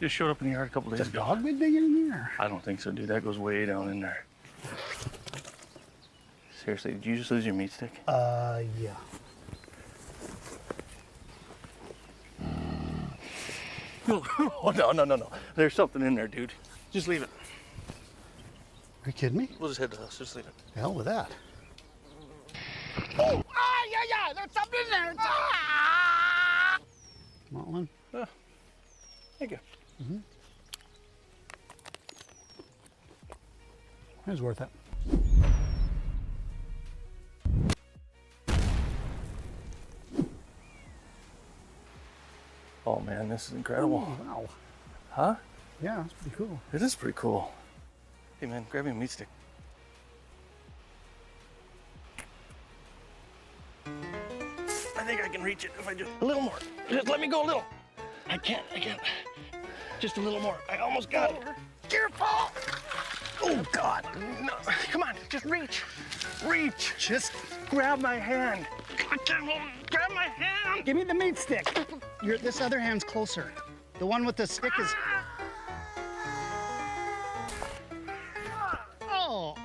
Just showed up in the yard a couple days Has a ago. dog been digging in here? I don't think so, dude. That goes way down in there. Seriously, did you just lose your meat stick? Yeah. Oh, no. There's something in there, dude. Just leave it. Are you kidding me? We'll just head to the house. Just leave it. The hell with that. Oh, yeah, there's something in there. Ah! Want one? Thank you. It was worth it. Oh, man, this is incredible. Oh, wow. Huh? Yeah, that's pretty cool. It is pretty cool. Hey, man, grab me a meat stick. I think I can reach it if I just a little more. Just let me go a little. I can't. Just a little more. I almost got it. Careful! Oh, God. No. Come on, just reach. Reach. Just grab my hand. I can't hold it. Grab my hand. Give me the meat stick. This other hand's closer. The one with the stick is... Oh!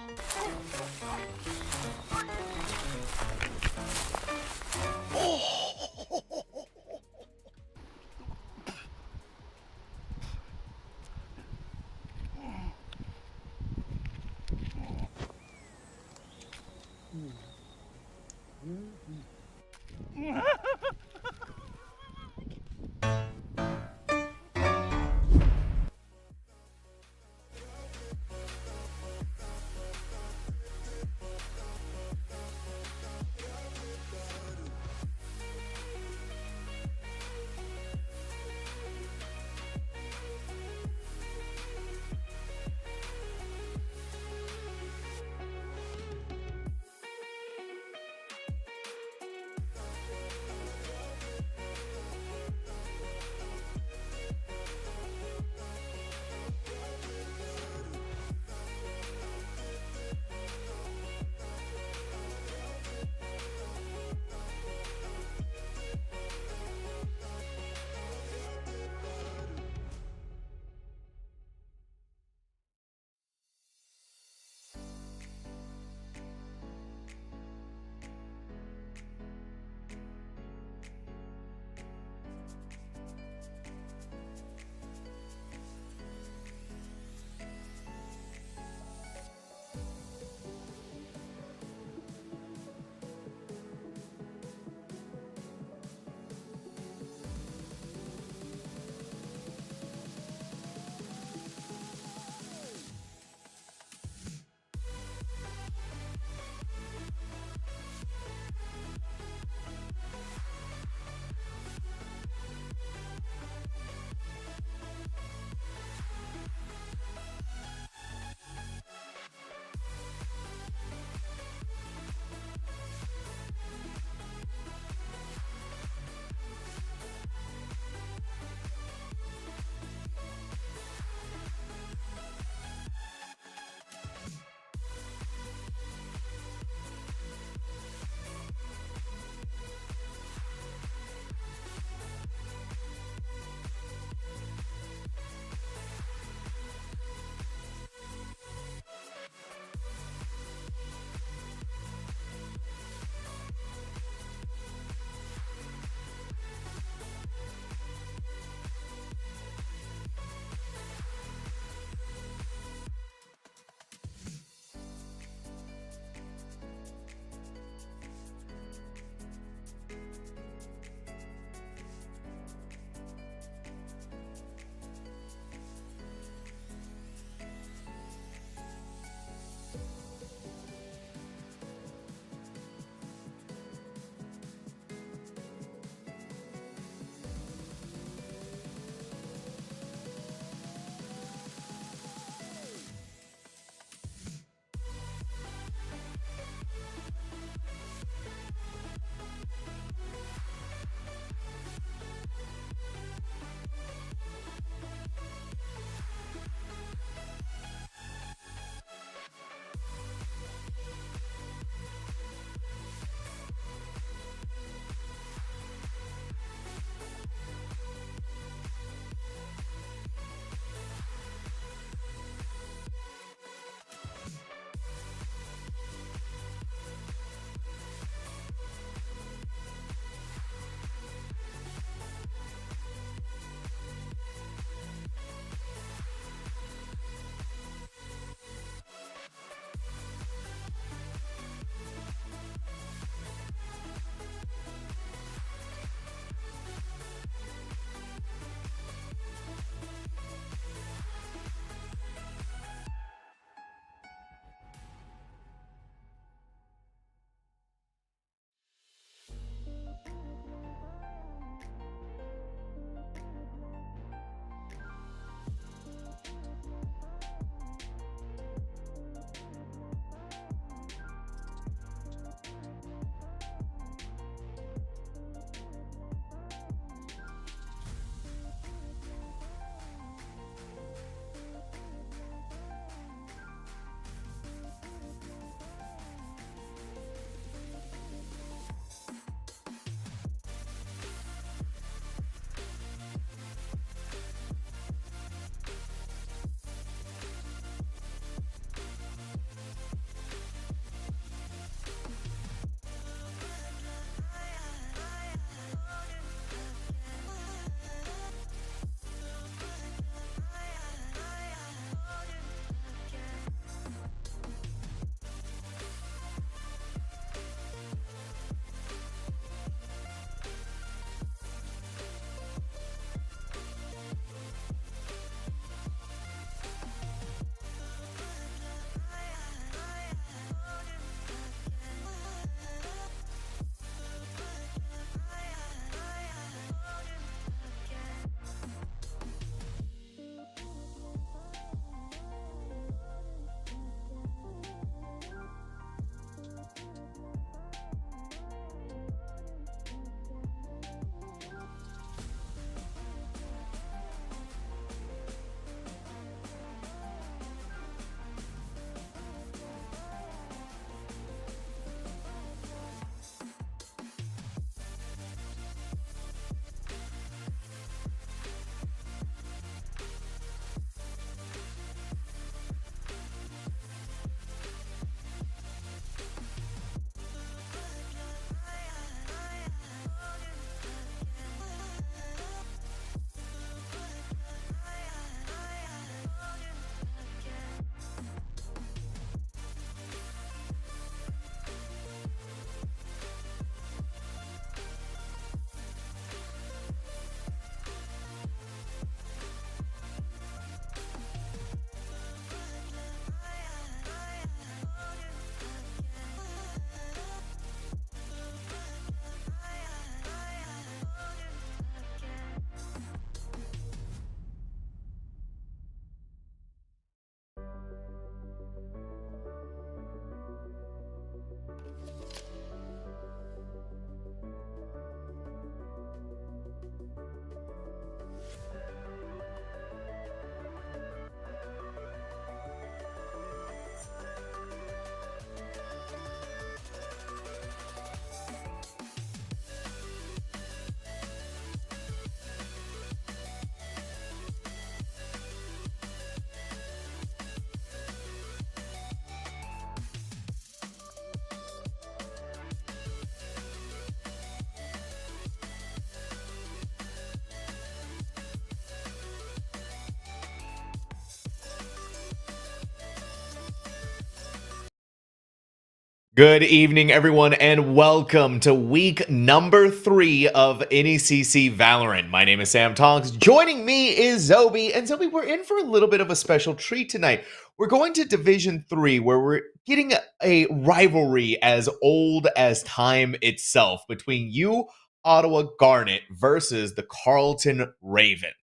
Good evening, everyone, and welcome to week number 3 of NECC Valorant. My name is Sam Tonks. Joining me is Zobi, and Zobi, we're in for a little bit of a special treat tonight. We're going to Division 3, where we're getting a rivalry as old as time itself between uOttawa Garnet versus the Carleton Ravens.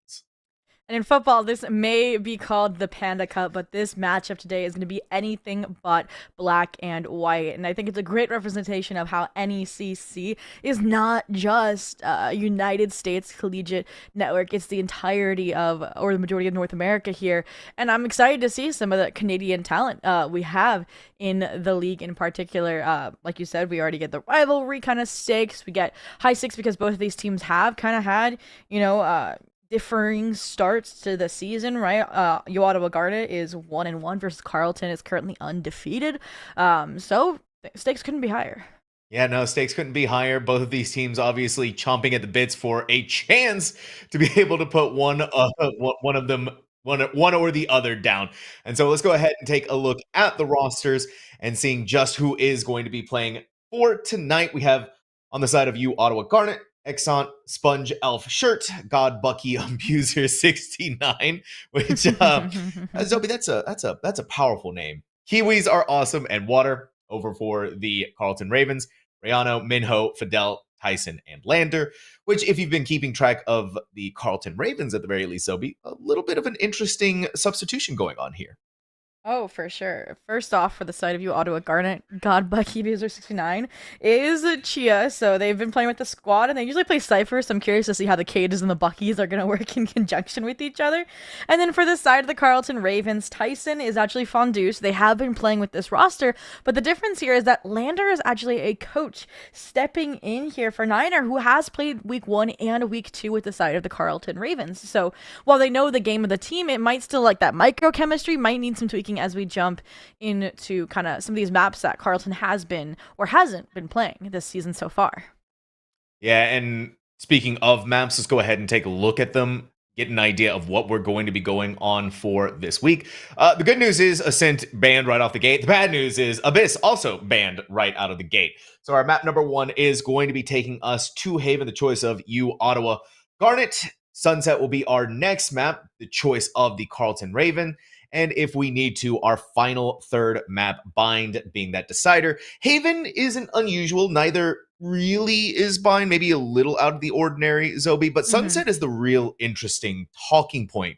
And in football, this may be called the Panda Cup, but this matchup today is going to be anything but black and white. And I think it's a great representation of how NECC is not just United States Collegiate Network. It's the entirety of, or the majority of North America here. And I'm excited to see some of the Canadian talent we have in the league in particular. Like you said, we already get the rivalry kind of stakes. We get high stakes because both of these teams have kind of had, differing starts to the season, right? uOttawa Garnet is 1-1 versus Carleton is currently undefeated. So stakes couldn't be higher. Yeah, no, stakes couldn't be higher. Both of these teams obviously chomping at the bits for a chance to be able to put one of them, one or the other down. And so let's go ahead and take a look at the rosters and seeing just who is going to be playing for tonight. We have on the side of uOttawa Garnet, Exant, Sponge, Elf, Shirt, God, Bucky, Abuser, 69, which, Zobi, that's a powerful name. Kiwis are awesome, and Water over for the Carleton Ravens, Rayano, Minho, Fidel, Tyson, and Lander, which, if you've been keeping track of the Carleton Ravens at the very least, Zobi, a little bit of an interesting substitution going on here. Oh, for sure. First off, for the side of uOttawa Garnet, God Bucky Abuser 69 is Chia. So they've been playing with the squad, and they usually play Cypher. So I'm curious to see how the Cages and the Buckies are going to work in conjunction with each other. And then for the side of the Carleton Ravens, Tyson is actually Fondue. So they have been playing with this roster. But the difference here is that Lander is actually a coach stepping in here for Niner, who has played week 1 and week 2 with the side of the Carleton Ravens. So while they know the game of the team, it might still, like, that micro chemistry might need some tweaking as we jump into kind of some of these maps that Carleton has been or hasn't been playing this season so far. Yeah, and speaking of maps, let's go ahead and take a look at them, get an idea of what we're going to be going on for this week. The good news is Ascent banned right off the gate. The bad news is Abyss also banned right out of the gate. So our map number 1 is going to be taking us to Haven, the choice of uOttawa Garnet. Sunset will be our next map, the choice of the Carleton Raven. And if we need to, our final third map, Bind, being that decider. Haven isn't unusual. Neither really is Bind, maybe a little out of the ordinary, Zobi. But Sunset is the real interesting talking point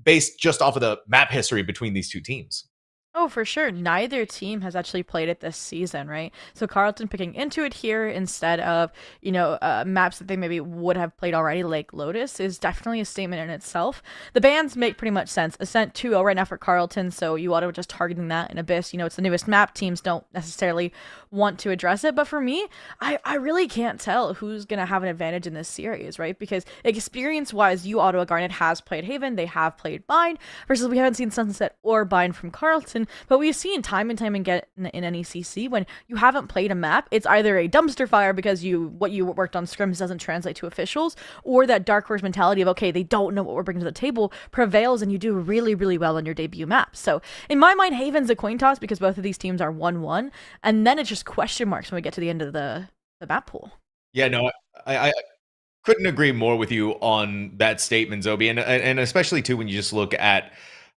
based just off of the map history between these two teams. Oh, for sure. Neither team has actually played it this season, right? So Carleton picking into it here instead of, maps that they maybe would have played already, like Lotus, is definitely a statement in itself. The bans make pretty much sense. Ascent 2-0 right now for Carleton, so uOttawa just targeting that. And Abyss, it's the newest map. Teams don't necessarily want to address it. But for me, I really can't tell who's going to have an advantage in this series, right? Because experience-wise, uOttawa Garnet has played Haven. They have played Bind, versus we haven't seen Sunset or Bind from Carleton. But we've seen time and time again in NECC, when you haven't played a map, it's either a dumpster fire because what you worked on scrims doesn't translate to officials, or that dark horse mentality of, okay, they don't know what we're bringing to the table, prevails and you do really, really well on your debut map. So in my mind, Haven's a coin toss because both of these teams are 1-1, and then it's just question marks when we get to the end of the map pool. Yeah, no, I couldn't agree more with you on that statement, Zobi, and especially too when you just look at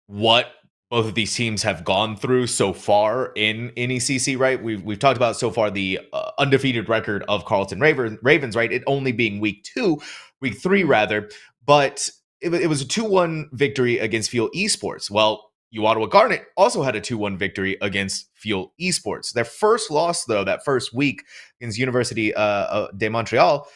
what both of these teams have gone through so far in NECC, right? We've talked about so far the undefeated record of Carleton Ravens, right? It only being week 3 rather, but it was a 2-1 victory against Fuel Esports. Well, uOttawa Garnet also had a 2-1 victory against Fuel Esports. Their first loss, though, that first week against University de Montreal,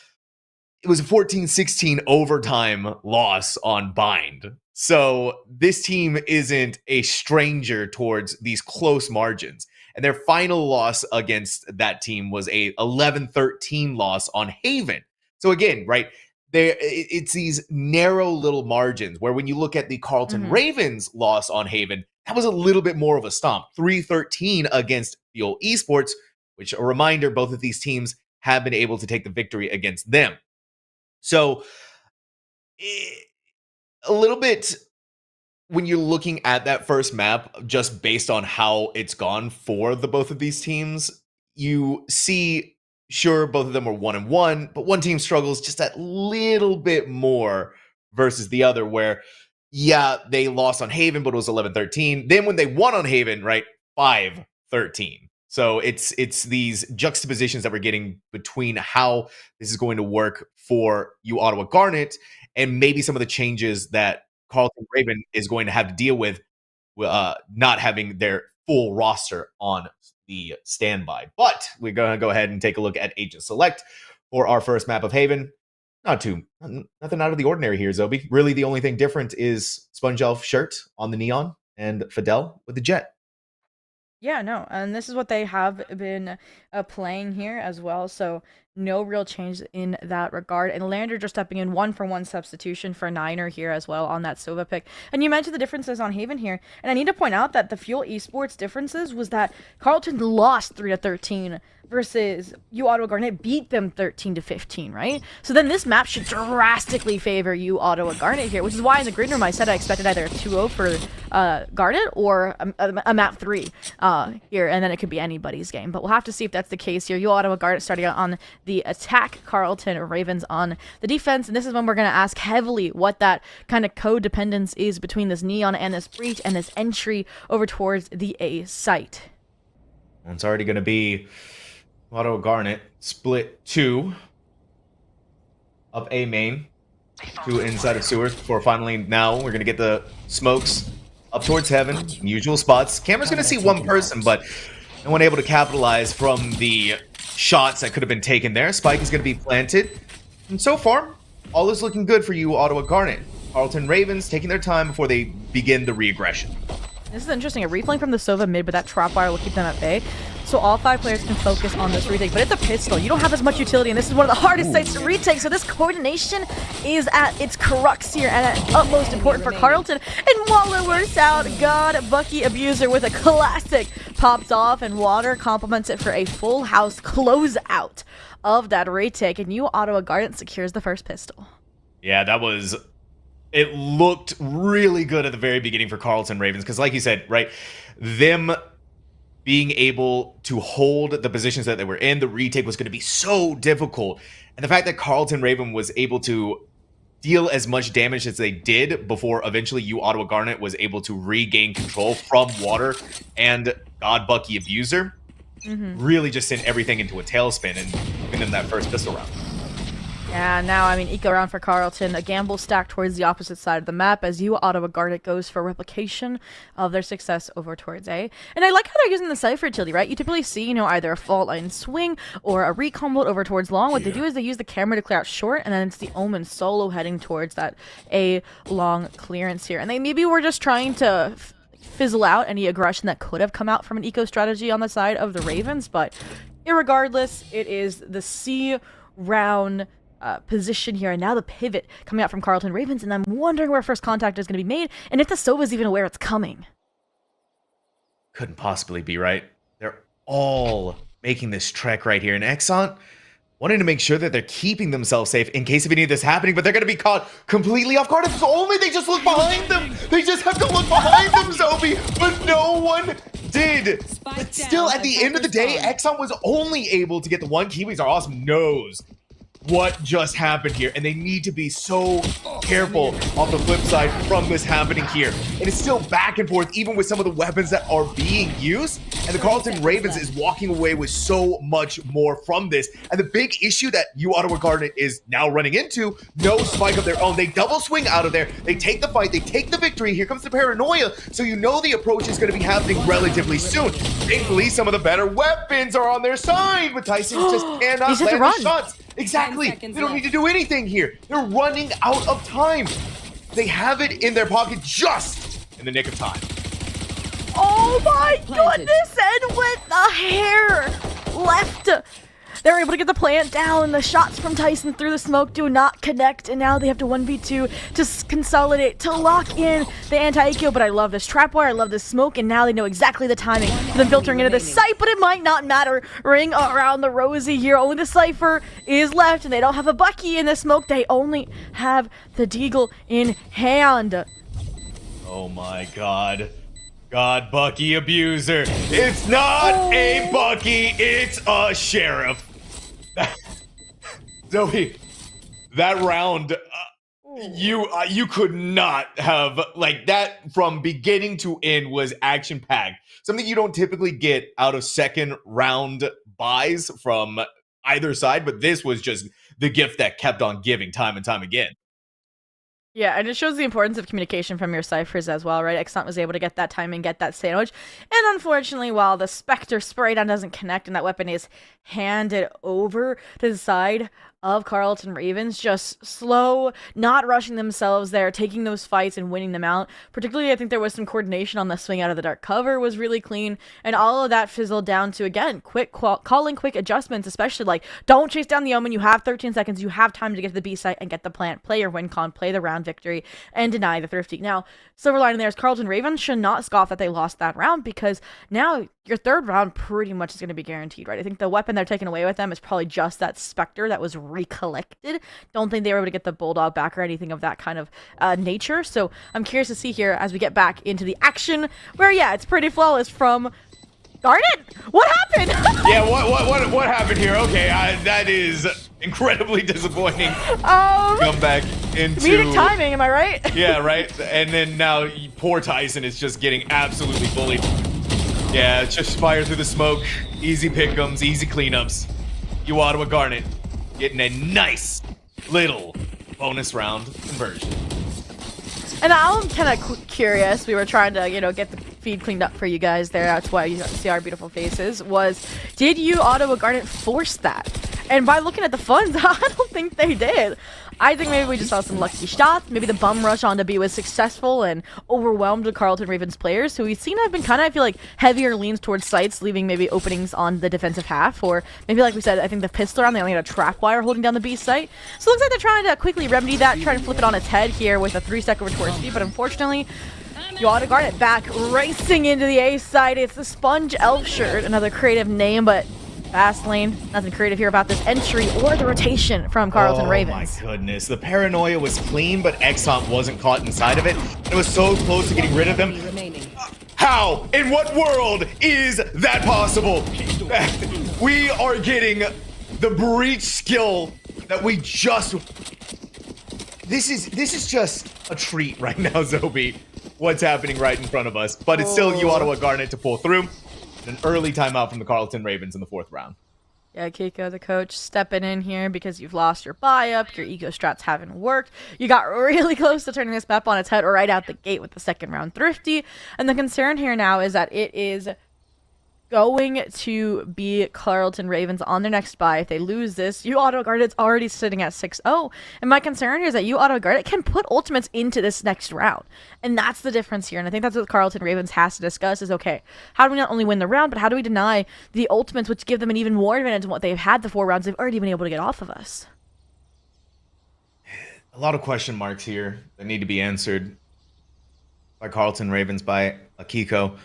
it was a 14-16 overtime loss on Bind. So this team isn't a stranger towards these close margins. And their final loss against that team was a 11-13 loss on Haven. So again, right, it's these narrow little margins where when you look at the Carleton Ravens loss on Haven, that was a little bit more of a stomp. 3-13 against Fuel Esports, which, a reminder, both of these teams have been able to take the victory against them. So a little bit when you're looking at that first map, just based on how it's gone for the both of these teams, you see, sure, both of them were 1-1, but one team struggles just a little bit more versus the other, where, yeah, they lost on Haven, but it was 11-13. Then when they won on Haven, right, 5-13. So it's these juxtapositions that we're getting between how this is going to work for uOttawa Garnet and maybe some of the changes that Carleton Raven is going to have to deal with not having their full roster on the standby. But we're going to go ahead and take a look at Agent Select for our first map of Haven. Nothing out of the ordinary here, Zobi. Really, the only thing different is Sponge Elf shirt on the neon and Fidel with the jet. Yeah, no, and this is what they have been playing here as well, so no real change in that regard. And Lander just stepping in 1-for-1 substitution for Niner here as well on that Sova pick. And you mentioned the differences on Haven here, and I need to point out that the Fuel Esports differences was that Carleton lost 3-13 versus uOttawa Garnet beat them 13-15, right? So then this map should drastically favor uOttawa Garnet here, which is why in the grid room I said I expected either a 2-0 for Garnet or a map 3 here, and then it could be anybody's game. But we'll have to see if that's the case here. uOttawa Garnet starting out on the attack, Carleton Ravens on the defense, and this is when we're going to ask heavily what that kind of codependence is between this Neon and this Breach and this entry over towards the A site. Well, it's already going to be uOttawa Garnet split 2 up A main, 2 inside of sewers before finally now we're going to get the smokes up towards heaven, usual spots. Camera's going to see one person, but no one able to capitalize from the shots that could have been taken there. Spike is going to be planted. And so far, all is looking good for uOttawa Garnet. Carleton Ravens taking their time before they begin the re-aggression. This is interesting. A reflame from the Sova mid, but that trap wire will keep them at bay. So all 5 players can focus on this retake. But it's a pistol. You don't have as much utility, and this is one of the hardest sites to retake. So this coordination is at its crux here and at utmost important for Carleton. And Waller works out. God, Bucky Abuser with a classic pops off, and Water complements it for a full house closeout of that retake. And uOttawa Garnet secures the first pistol. Yeah, that was... It looked really good at the very beginning for Carleton Ravens, because like you said, right, them being able to hold the positions that they were in, the retake was going to be so difficult. And the fact that Carleton Raven was able to deal as much damage as they did before eventually uOttawa Garnet was able to regain control from Water and God Bucky Abuser, really just sent everything into a tailspin and giving them that first pistol round. Yeah, now, I mean, eco round for Carleton. A gamble stacked towards the opposite side of the map as uOttawa Garnet goes for replication of their success over towards A. And I like how they're using the Cypher utility, right? You typically see, either a fault line swing or a recon bolt over towards long. What they do is they use the camera to clear out short, and then it's the Omen solo heading towards that A long clearance here. And they maybe were just trying to fizzle out any aggression that could have come out from an eco strategy on the side of the Ravens, but irregardless, it is the C round position here, and now the pivot coming out from Carleton Ravens, and I'm wondering where first contact is going to be made, and if the Sova's even aware it's coming. Couldn't possibly be, right? They're all making this trek right here, and Exxon wanting to make sure that they're keeping themselves safe in case of any of this happening, but they're going to be caught completely off guard. If only they just look behind them. They just have to look behind them, Zobi, but no one did. But still, at the end of the day, Exxon was only able to get the one. Kiwis are awesome. Knows what just happened here, and they need to be so careful off the flip side from this happening here. And it's still back and forth, even with some of the weapons that are being used, and the Carleton Ravens is walking away with so much more from this. And the big issue that uOttawa Garnet is now running into, no spike of their own. They double swing out of there, they take the fight, they take the victory. Here comes the paranoia, so you know the approach is going to be happening relatively soon. Thankfully, some of the better weapons are on their side, but Tyson just cannot land the shots. Exactly. They don't need to do anything here. They're running out of time. They have it in their pocket just in the nick of time. Oh my goodness! And with the hair left, they're able to get the plant down. The shots from Tyson through the smoke do not connect, and now they have to 1v2 to consolidate, to lock in the anti-eco. But I love this trapwire, I love this smoke, and now they know exactly the timing for them filtering into this site, but it might not matter. Ring around the rosy here. Only the Cypher is left, and they don't have a Bucky in the smoke. They only have the Deagle in hand. Oh my God. God, Bucky abuser. It's not a Bucky, it's a sheriff. Zoe, that round, you could not have, like, that from beginning to end was action-packed. Something you don't typically get out of second round buys from either side, but this was just the gift that kept on giving time and time again. Yeah, and it shows the importance of communication from your ciphers as well, right? Exxon was able to get that time and get that sandwich. And unfortunately, while the Spectre spray down doesn't connect and that weapon is handed over to the side of Carleton Ravens, just slow, not rushing themselves there, taking those fights and winning them out. Particularly, I think there was some coordination on the swing out of the dark cover was really clean, and all of that fizzled down to, again, quick calling quick adjustments, especially like, don't chase down the Omen, you have 13 seconds, you have time to get to the B site and get the plant, play your win con, play the round victory, and deny the Thrifty. Now, silver lining there is Carleton Ravens should not scoff that they lost that round, because now your third round pretty much is going to be guaranteed, right? I think the weapon they're taking away with them is probably just that Spectre that was recollected. Don't think they were able to get the Bulldog back or anything of that kind of nature. So I'm curious to see here as we get back into the action where, yeah, it's pretty flawless from Garnet. What happened? Yeah, what happened here? Okay, that is incredibly disappointing. Come back into comedic timing, am I right? Yeah, right. And then now poor Tyson is just getting absolutely bullied. Yeah, just fire through the smoke. Easy pick'ems, easy cleanups. uOttawa Garnet getting a nice little bonus round conversion. And I'm kind of curious. We were trying to, get the feed cleaned up for you guys there. That's why you see our beautiful faces. Did uOttawa Garnet force that? And by looking at the funds, I don't think they did. I think maybe we just saw some lucky shots. Maybe the bum rush onto B was successful and overwhelmed the Carleton Ravens players, who we've seen have been kind of, I feel like, heavier leans towards sites, leaving maybe openings on the defensive half. Or maybe, like we said, I think the pistol round, they only had a trap wire holding down the B site. So it looks like they're trying to quickly remedy that, trying to flip it on its head here with a 3-second return speed. But unfortunately, uOttawa Garnet back racing into the A side. It's the Sponge Elf shirt, another creative name, but fast lane, nothing creative here about this entry or the rotation from Carleton Ravens. Oh my goodness, the paranoia was clean, but Exxon wasn't caught inside of it. It was so close to getting rid of them. How? In what world is that possible? We are getting the breach skill that we just... This is just a treat right now, Zobi. What's happening right in front of us. But it's still uOttawa Garnet to pull through. An early timeout from the Carleton Ravens in the 4th round. Yeah, Keiko, the coach, stepping in here because you've lost your buy-up, your ego strats haven't worked. You got really close to turning this map on its head right out the gate with the 2nd round Thrifty. And the concern here now is that it is going to be Carleton Ravens on their next buy. If they lose this, uOttawa Garnet's already sitting at 6-0. And my concern here is that uOttawa Garnet can put ultimates into this next round. And that's the difference here. And I think that's what Carleton Ravens has to discuss is, okay, how do we not only win the round, but how do we deny the ultimates, which give them an even more advantage than what they've had the 4 rounds they've already been able to get off of us? A lot of question marks here that need to be answered by Carleton Ravens, by Akiko.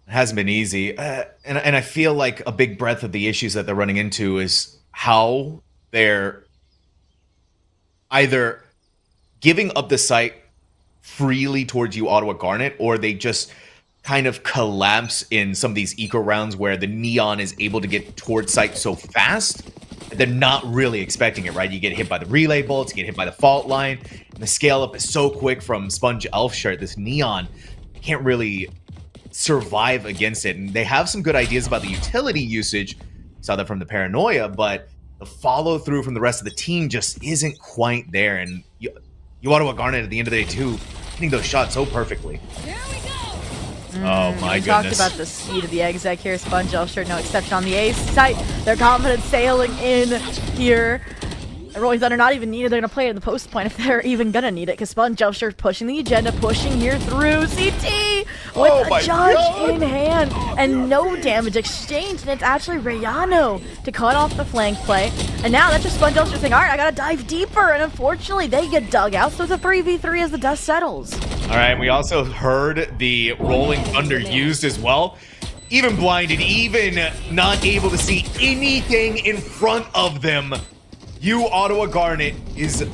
It hasn't been easy. And I feel like a big breadth of the issues that they're running into is how they're either giving up the site freely towards uOttawa Garnet, or they just kind of collapse in some of these eco rounds where the Neon is able to get towards site so fast that they're not really expecting it, right? You get hit by the relay bolts, you get hit by the fault line, and the scale up is so quick from Sponge Elf shirt. This Neon can't really survive against it, and they have some good ideas about the utility usage. Saw that from the paranoia, but the follow through from the rest of the team just isn't quite there. And uOttawa Garnet at the end of the day too, hitting those shots so perfectly. Here we go. Oh my we goodness. Talked about the speed of the exec here. Sponge Elf shirt, no exception on the ace site. Their confidence sailing in here. Rolling Thunder not even needed. They're going to play it in the post point if they're even going to need it, because Sponge Elf shirt pushing the agenda, pushing here through CT with a judge in hand and no damage exchange. And it's actually Rayano to cut off the flank play. And now that's just Sponge Elf shirt saying, all right, I got to dive deeper. And unfortunately, they get dug out. So it's a 3v3 as the dust settles. All right, we also heard the Rolling Thunder used as well. Even blinded, even not able to see anything in front of them, uOttawa Garnet is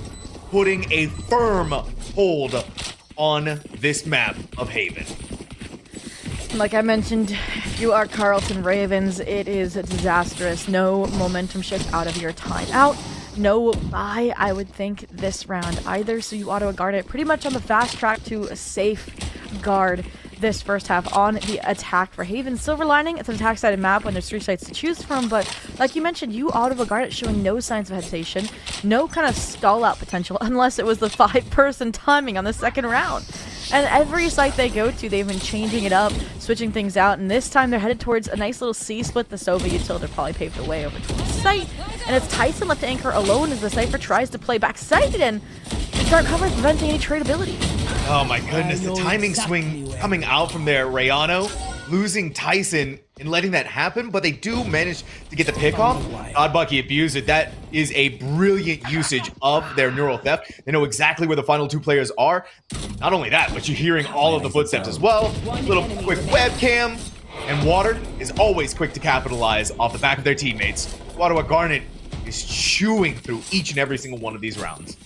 putting a firm hold on this map of Haven. Like I mentioned, if you are Carleton Ravens, it is disastrous. No momentum shift out of your timeout. No buy, I would think, this round either. So uOttawa Garnet pretty much on the fast track to safeguard this first half on the attack for Haven. Silver lining, it's an attack-sided map when there's 3 sites to choose from, but like you mentioned, uOttawa Garnet showing no signs of hesitation, no kind of stall-out potential, unless it was the 5-person timing on the second round. And every site they go to, they've been changing it up, switching things out, and this time they're headed towards a nice little C-split. The Sova utility probably paved the way over to the site, and it's Tyson left to anchor alone as the Cypher tries to play back site, and they start covering, preventing any tradeability. Oh my goodness, the timing swing coming out from there. Rayano losing Tyson and letting that happen, but they do manage to get the pick off. God Bucky abused it. That is a brilliant usage of their neural theft. They know exactly where the final 2 players are. Not only that, but you're hearing all of the footsteps as well. Little quick webcam, and Water is always quick to capitalize off the back of their teammates. uOttawa Garnet is chewing through each and every single one of these rounds.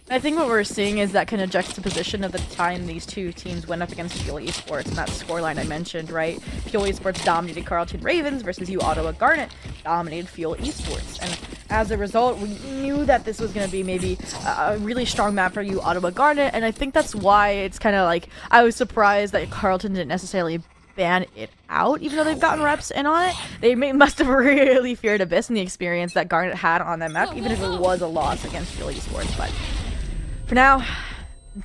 I think what we're seeing is that kind of juxtaposition of the time these two teams went up against Fuel Esports and that scoreline I mentioned, right? Fuel Esports dominated Carleton Ravens versus uOttawa Garnet dominated Fuel Esports. And as a result, we knew that this was going to be maybe a really strong map for uOttawa Garnet, and I think that's why it's kind of like, I was surprised that Carleton didn't necessarily ban it out, even though they've gotten reps in on it. They must have really feared Abyss and the experience that Garnet had on that map, even if it was a loss against Fuel Esports. But for now,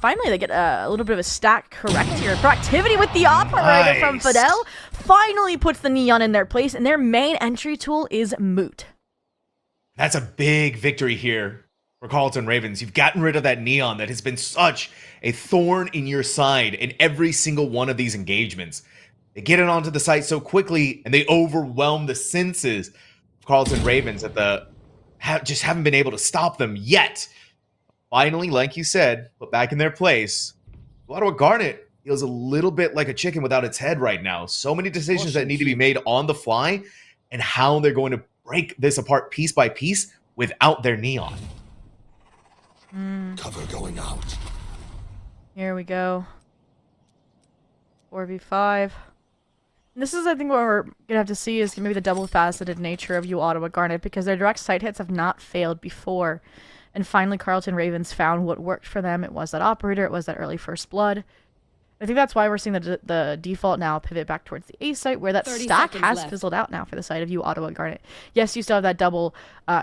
finally they get a little bit of a stack correct here. Proactivity with the operator from Fidel finally puts the Neon in their place, and their main entry tool is Moot. That's a big victory here for Carleton Ravens. You've gotten rid of that Neon that has been such a thorn in your side in every single one of these engagements. They get it onto the site so quickly, and they overwhelm the senses of Carleton Ravens that just haven't been able to stop them yet. Finally, like you said, put back in their place. uOttawa Garnet feels a little bit like a chicken without its head right now. So many decisions that need to be made on the fly, and how they're going to break this apart piece by piece without their Neon. Cover going out. Here we go. 4v5. This is, I think, what we're going to have to see is maybe the double-faceted nature of uOttawa Garnet, because their direct site hits have not failed before. And finally, Carleton Ravens found what worked for them. It was that operator. It was that early first blood. I think that's why we're seeing the default now pivot back towards the A site, where that stack has fizzled out now for the side of uOttawa Garnet. Yes, you still have that double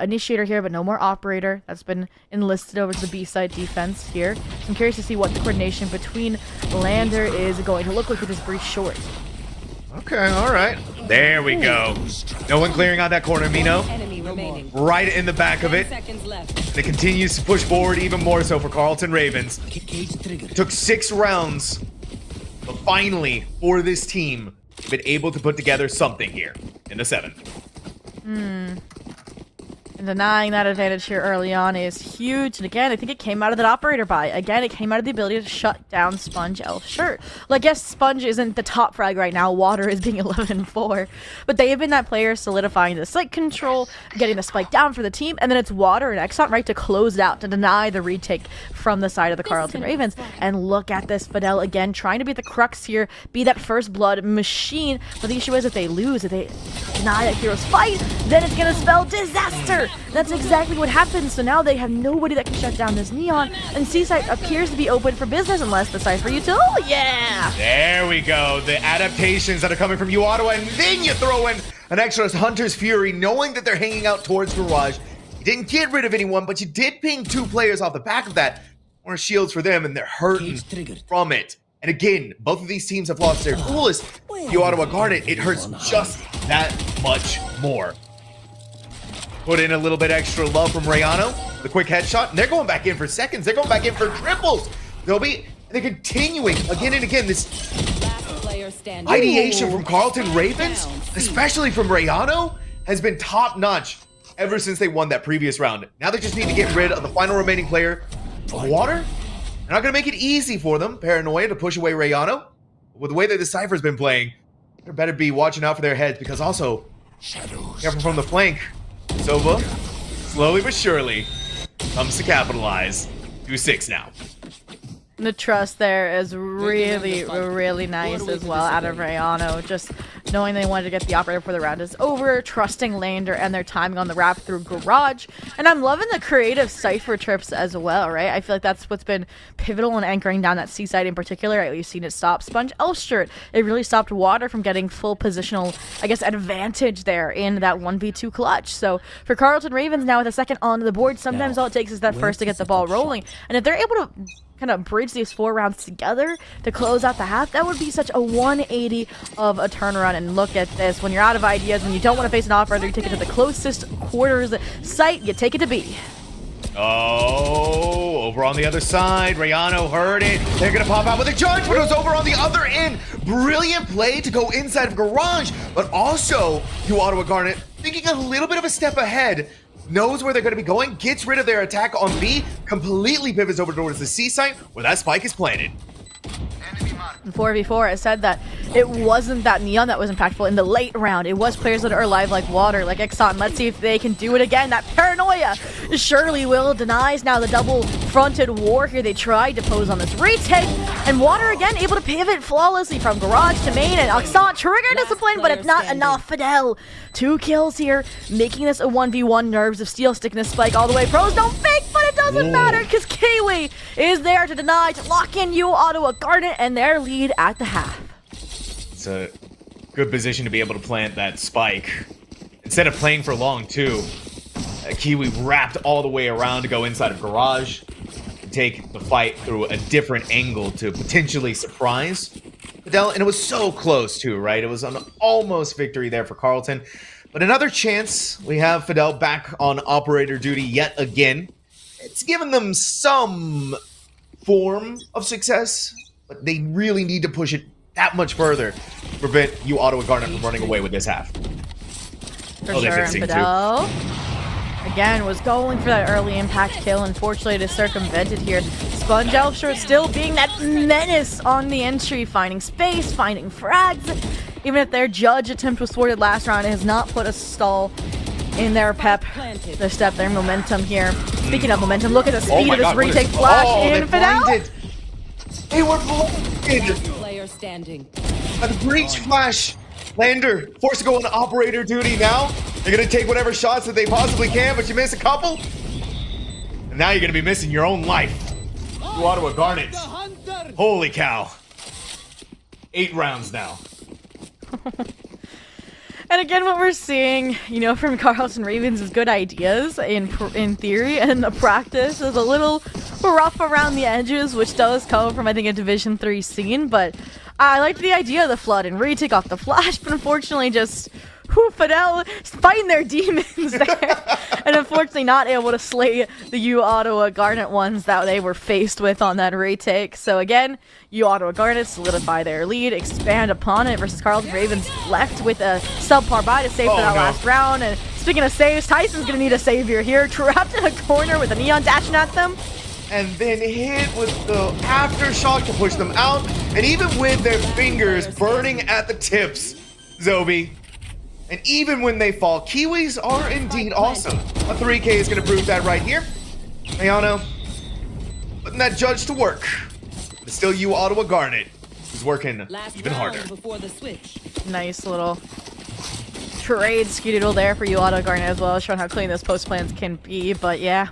initiator here, but no more operator. That's been enlisted over to the B side defense here. So I'm curious to see what the coordination between Lander is going to look like with this brief short. Okay, all right. There we go. No one clearing out that corner, Mino. Right in the back of it. And it continues to push forward even more so for Carleton Ravens. It took 6 rounds, but finally, for this team, been able to put together something here in the 7th. And denying that advantage here early on is huge. And again, I think it came out of that operator buy. Again, it came out of the ability to shut down Sponge Elf Shirt. Like, yes, Sponge isn't the top frag right now. Water is being 11-4. But they have been that player solidifying the site control, getting the spike down for the team. And then it's Water and Exxon, right, to close it out, to deny the retake from the side of the Carleton Ravens. And look at this. Fidel, again, trying to be the crux here, be that first blood machine. But the issue is, if they lose, if they deny that hero's fight, then it's going to spell disaster. That's exactly what happens. So now they have nobody that can shut down this Neon, and C-Site appears to be open for business unless the Cypher util. Oh, yeah! There we go. The adaptations that are coming from uOttawa, and then you throw in an extra Hunter's Fury, knowing that they're hanging out towards Garage. You didn't get rid of anyone, but you did ping 2 players off the back of that. More shields for them, and they're hurting from it. And again, both of these teams have lost their coolest. uOttawa Garnet, it hurts just that much more. Put in a little bit extra love from Rayano. The quick headshot. And they're going back in for seconds. They're going back in for triples. They're continuing again and again. This ideation from Carleton Ravens, especially from Rayano, has been top-notch ever since they won that previous round. Now they just need to get rid of the final remaining player of Water. They're not going to make it easy for them, Paranoia, to push away Rayano. With the way that the Cypher's been playing, they better be watching out for their heads, because also, careful from the flank. Sova, slowly but surely, comes to capitalize. 2-6 now. The trust there is really, really nice as well out of Rayano. Just knowing they wanted to get the operator before the round is over, trusting Lander and their timing on the wrap through Garage. And I'm loving the creative Cypher trips as well, right? I feel like that's what's been pivotal in anchoring down that C-side in particular. At least seen it stop Sponge Elstritt. It really stopped Water from getting full positional, I guess, advantage there in that 1v2 clutch. So for Carleton Ravens now with a second on the board, sometimes all it takes is that first to get the ball rolling. And if they're able to kind of bridge these 4 rounds together to close out the half, that would be such a 180 of a turnaround. And look at this, when you're out of ideas, when you don't want to face an operator, you take it to the closest quarters site, you take it to B. Oh, over on the other side, Rayano heard it. They're gonna pop out with a judge, but it was over on the other end. Brilliant play to go inside of Garage, but also uOttawa Garnet thinking a little bit of a step ahead. Knows where they're going to be going, gets rid of their attack on B, completely pivots over towards the C site where that spike is planted. In 4v4, it said that it wasn't that Neon that was impactful in the late round. It was players that are alive like Water, like Exxon. Let's see if they can do it again. That paranoia surely will. Denies now the double-fronted war here. They tried to pose on this retake, and Water again able to pivot flawlessly from Garage to main, and Exxon trigger discipline, but it's not enough. Fidel, 2 kills here, making this a 1v1. Nerves of Steel sticking this spike all the way. Pros don't fake, but it doesn't matter because Kiwi is there to deny, to lock in uOttawa Garnet and their lead at the half. It's a good position to be able to plant that spike. Instead of playing for long, too, Kiwi wrapped all the way around to go inside of Garage and take the fight through a different angle to potentially surprise Fidel. And it was so close, too, right? It was an almost victory there for Carleton. But another chance, we have Fidel back on operator duty yet again. It's given them some form of success, but they really need to push it that much further to prevent uOttawa Garnet from running away with this half. For sure, and Fidel again was going for that early impact kill. Unfortunately, it is circumvented here. Sponge Elstritt still being that menace on the entry, finding space, finding frags. Even if their judge attempt was thwarted last round, it has not put a stall in their pep, their step, their momentum here. Speaking of momentum, look at the speed of this retake flash in Fidel. They were blinded. Player standing. A breach flash. Lander forced to go on operator duty now. They're going to take whatever shots that they possibly can, but you miss a couple. And now you're going to be missing your own life. uOttawa Garnet. Holy cow. 8 rounds now. And again, what we're seeing, you know, from Carleton Ravens is good ideas in theory, and the practice is a little rough around the edges, which does come from, I think, a Division 3 scene. But I liked the idea of the flood and retake off the flash, but unfortunately just Fidel fighting their demons there. And unfortunately not able to slay the uOttawa Garnet ones that they were faced with on that retake. So again, uOttawa Garnet solidify their lead, expand upon it versus Carleton Ravens left with a subpar buy to save for that last round. And speaking of saves, Tyson's gonna need a savior here, trapped in a corner with a Neon dashing at them. And then hit with the aftershock to push them out. And even with their fingers burning at the tips, Zobi. And even when they fall, Kiwis are indeed awesome. A 3K is going to prove that right here. Rayano putting that judge to work. But still uOttawa Garnet is working even harder. Before the switch. Nice little trade skedoodle there for uOttawa Garnet as well, showing how clean those post plans can be. But yeah,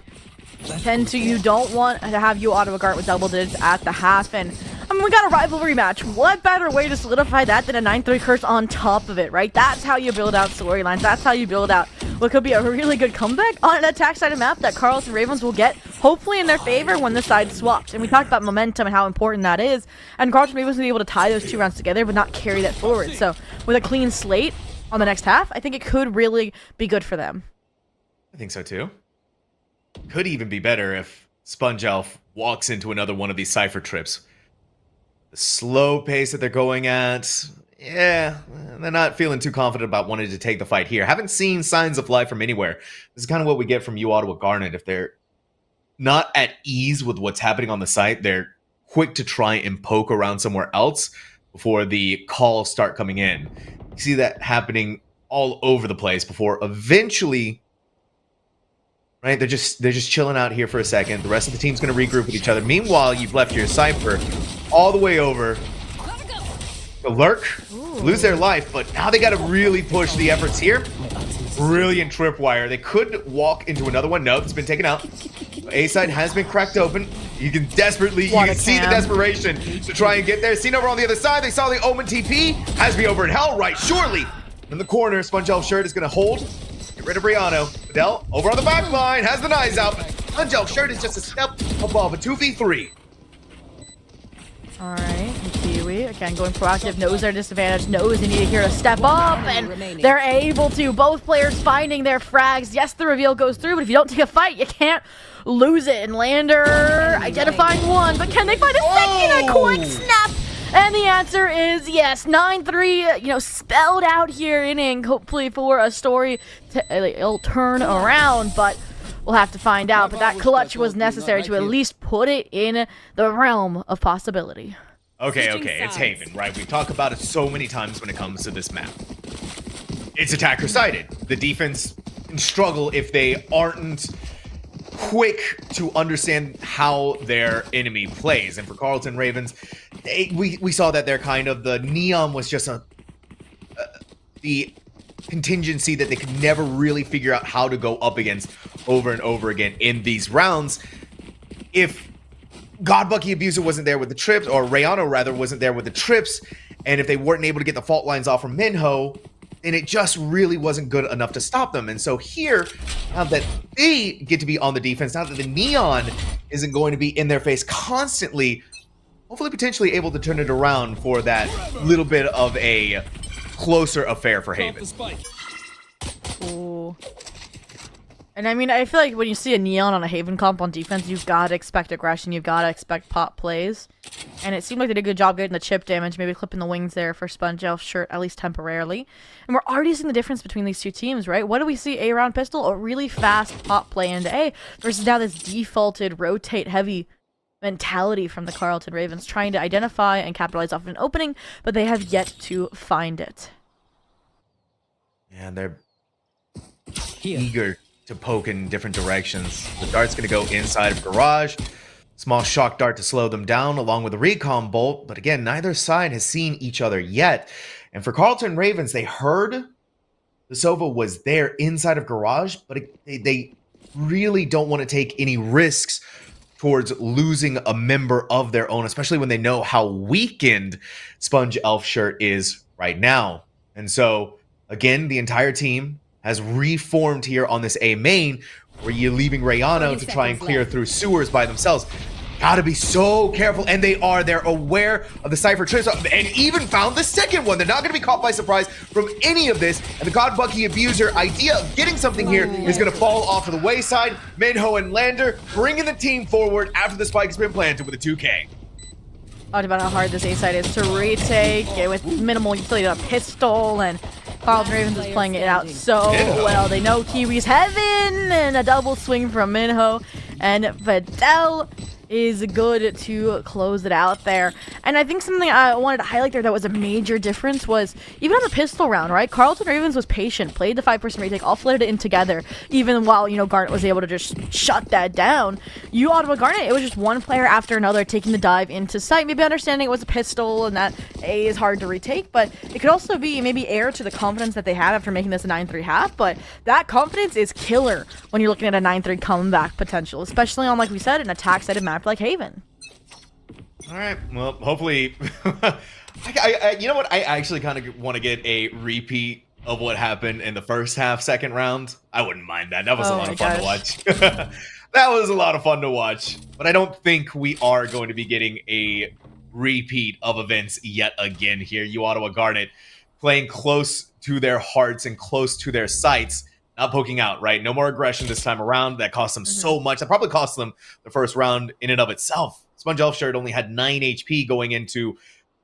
you don't want to have uOttawa Garnet with double digits at the half. And I mean, we got a rivalry match. What better way to solidify that than a 9-3 curse on top of it, right? That's how you build out storylines. That's how you build out what could be a really good comeback on an attack side of map that Carleton Ravens will get, hopefully in their favor when the side swapped. And we talked about momentum and how important that is. And Carleton Ravens will be able to tie those 2 rounds together but not carry that forward. So with a clean slate on the next half, I think it could really be good for them. I think so too. Could even be better if Sponge Elf walks into another one of these Cypher trips. The slow pace that they're going at, yeah, they're not feeling too confident about wanting to take the fight here. Haven't seen signs of life from anywhere. This is kind of what we get from uOttawa Garnet. If they're not at ease with what's happening on the site, they're quick to try and poke around somewhere else before the calls start coming in. You see that happening all over the place before eventually right? They're just chilling out here for a second. The rest of the team's going to regroup with each other. Meanwhile, you've left your Cypher all the way over to lurk, lose their life, but now they got to really push the efforts here. Brilliant tripwire. They could walk into another one. No, it's been taken out. A side has been cracked open. You can desperately, you can see the desperation to try and get there. Seen over on the other side. They saw the Omen TP. Has to be over in hell, right? Surely. In the corner, Sponge Elf Shirt is going to hold. Get rid of Briano. Fidel over on the back line. Has the knives out. Sponge Elf Shirt is just a step above a 2v3. All right, Kiwi, again, going proactive, knows their disadvantage, knows they need here to step up, and they're able to. Both players finding their frags. Yes, the reveal goes through, but if you don't take a fight, you can't lose it. And Lander identifying one, but can they find a second? A coin snap! And the answer is yes. 9-3, spelled out here in ink, hopefully for a story it'll turn around, but we'll have to find out, but that clutch was necessary to at least put it in the realm of possibility. Okay, it's Haven, right? We talk about it so many times when it comes to this map. It's attacker-sided. The defense can struggle if they aren't quick to understand how their enemy plays. And for Carleton Ravens, we saw that they're kind of, the Neon was just the contingency that they could never really figure out how to go up against over and over again in these rounds. If Godbucky Abuser wasn't there with the trips, or Rayano rather wasn't there with the trips, and if they weren't able to get the fault lines off from Minho, then it just really wasn't good enough to stop them. And so here, now that they get to be on the defense, now that the Neon isn't going to be in their face constantly, hopefully potentially able to turn it around for that little bit of a closer affair for Haven. Ooh. And I mean, I feel like when you see a Neon on a Haven comp on defense, you've got to expect aggression, you've got to expect pop plays. And it seemed like they did a good job getting the chip damage, maybe clipping the wings there for Sponge Elf Shirt, at least temporarily. And we're already seeing the difference between these two teams, right? What do we see? A-round pistol, a really fast pop play into A, versus now this defaulted rotate-heavy mentality from the Carleton Ravens, trying to identify and capitalize off an opening, but they have yet to find it. And they're eager to poke in different directions. The dart's going to go inside of Garage. Small shock dart to slow them down, along with a recon bolt. But again, neither side has seen each other yet. And for Carleton Ravens, they heard the Sova was there inside of Garage, but they really don't want to take any risks towards losing a member of their own, especially when they know how weakened Sponge Elf Shirt is right now. And so, again, the entire team has reformed here on this A main, where you're leaving Rayano to try and clear through sewers by themselves. Gotta be so careful, and they're aware of the Cypher trips, and even found the second one. They're not gonna be caught by surprise from any of this, and the Godbucky Abuser idea of getting something here is gonna fall off to the wayside. Minho and Lander bringing the team forward after the spike has been planted with a 2K. Talked about how hard this A side is to retake with minimal utility, a pistol, and Carleton Ravens is playing it out so well. They know Kiwi's heaven, and a double swing from Minho, and Fidel is good to close it out there. And I think something I wanted to highlight there that was a major difference was even on the pistol round, right? Carleton Ravens was patient, played the 5-person retake, all flared it in together, even while, Garnet was able to just shut that down. uOttawa Garnet, it was just one player after another taking the dive into sight, maybe understanding it was a pistol and that A is hard to retake, but it could also be maybe air to the confidence that they had after making this a 9-3 half, but that confidence is killer when you're looking at a 9-3 comeback potential, especially on, like we said, an attack-sided map like Haven. All right. Well, hopefully, you know what? I actually kind of want to get a repeat of what happened in the first half, second round. I wouldn't mind that. That was a lot of fun to watch. That was a lot of fun to watch. But I don't think we are going to be getting a repeat of events yet again here. uOttawa Garnet playing close to their hearts and close to their sights. Not poking out, right? No more aggression this time around. That cost them so much. That probably cost them the first round in and of itself. Sponge Elf Shirt only had 9 HP going into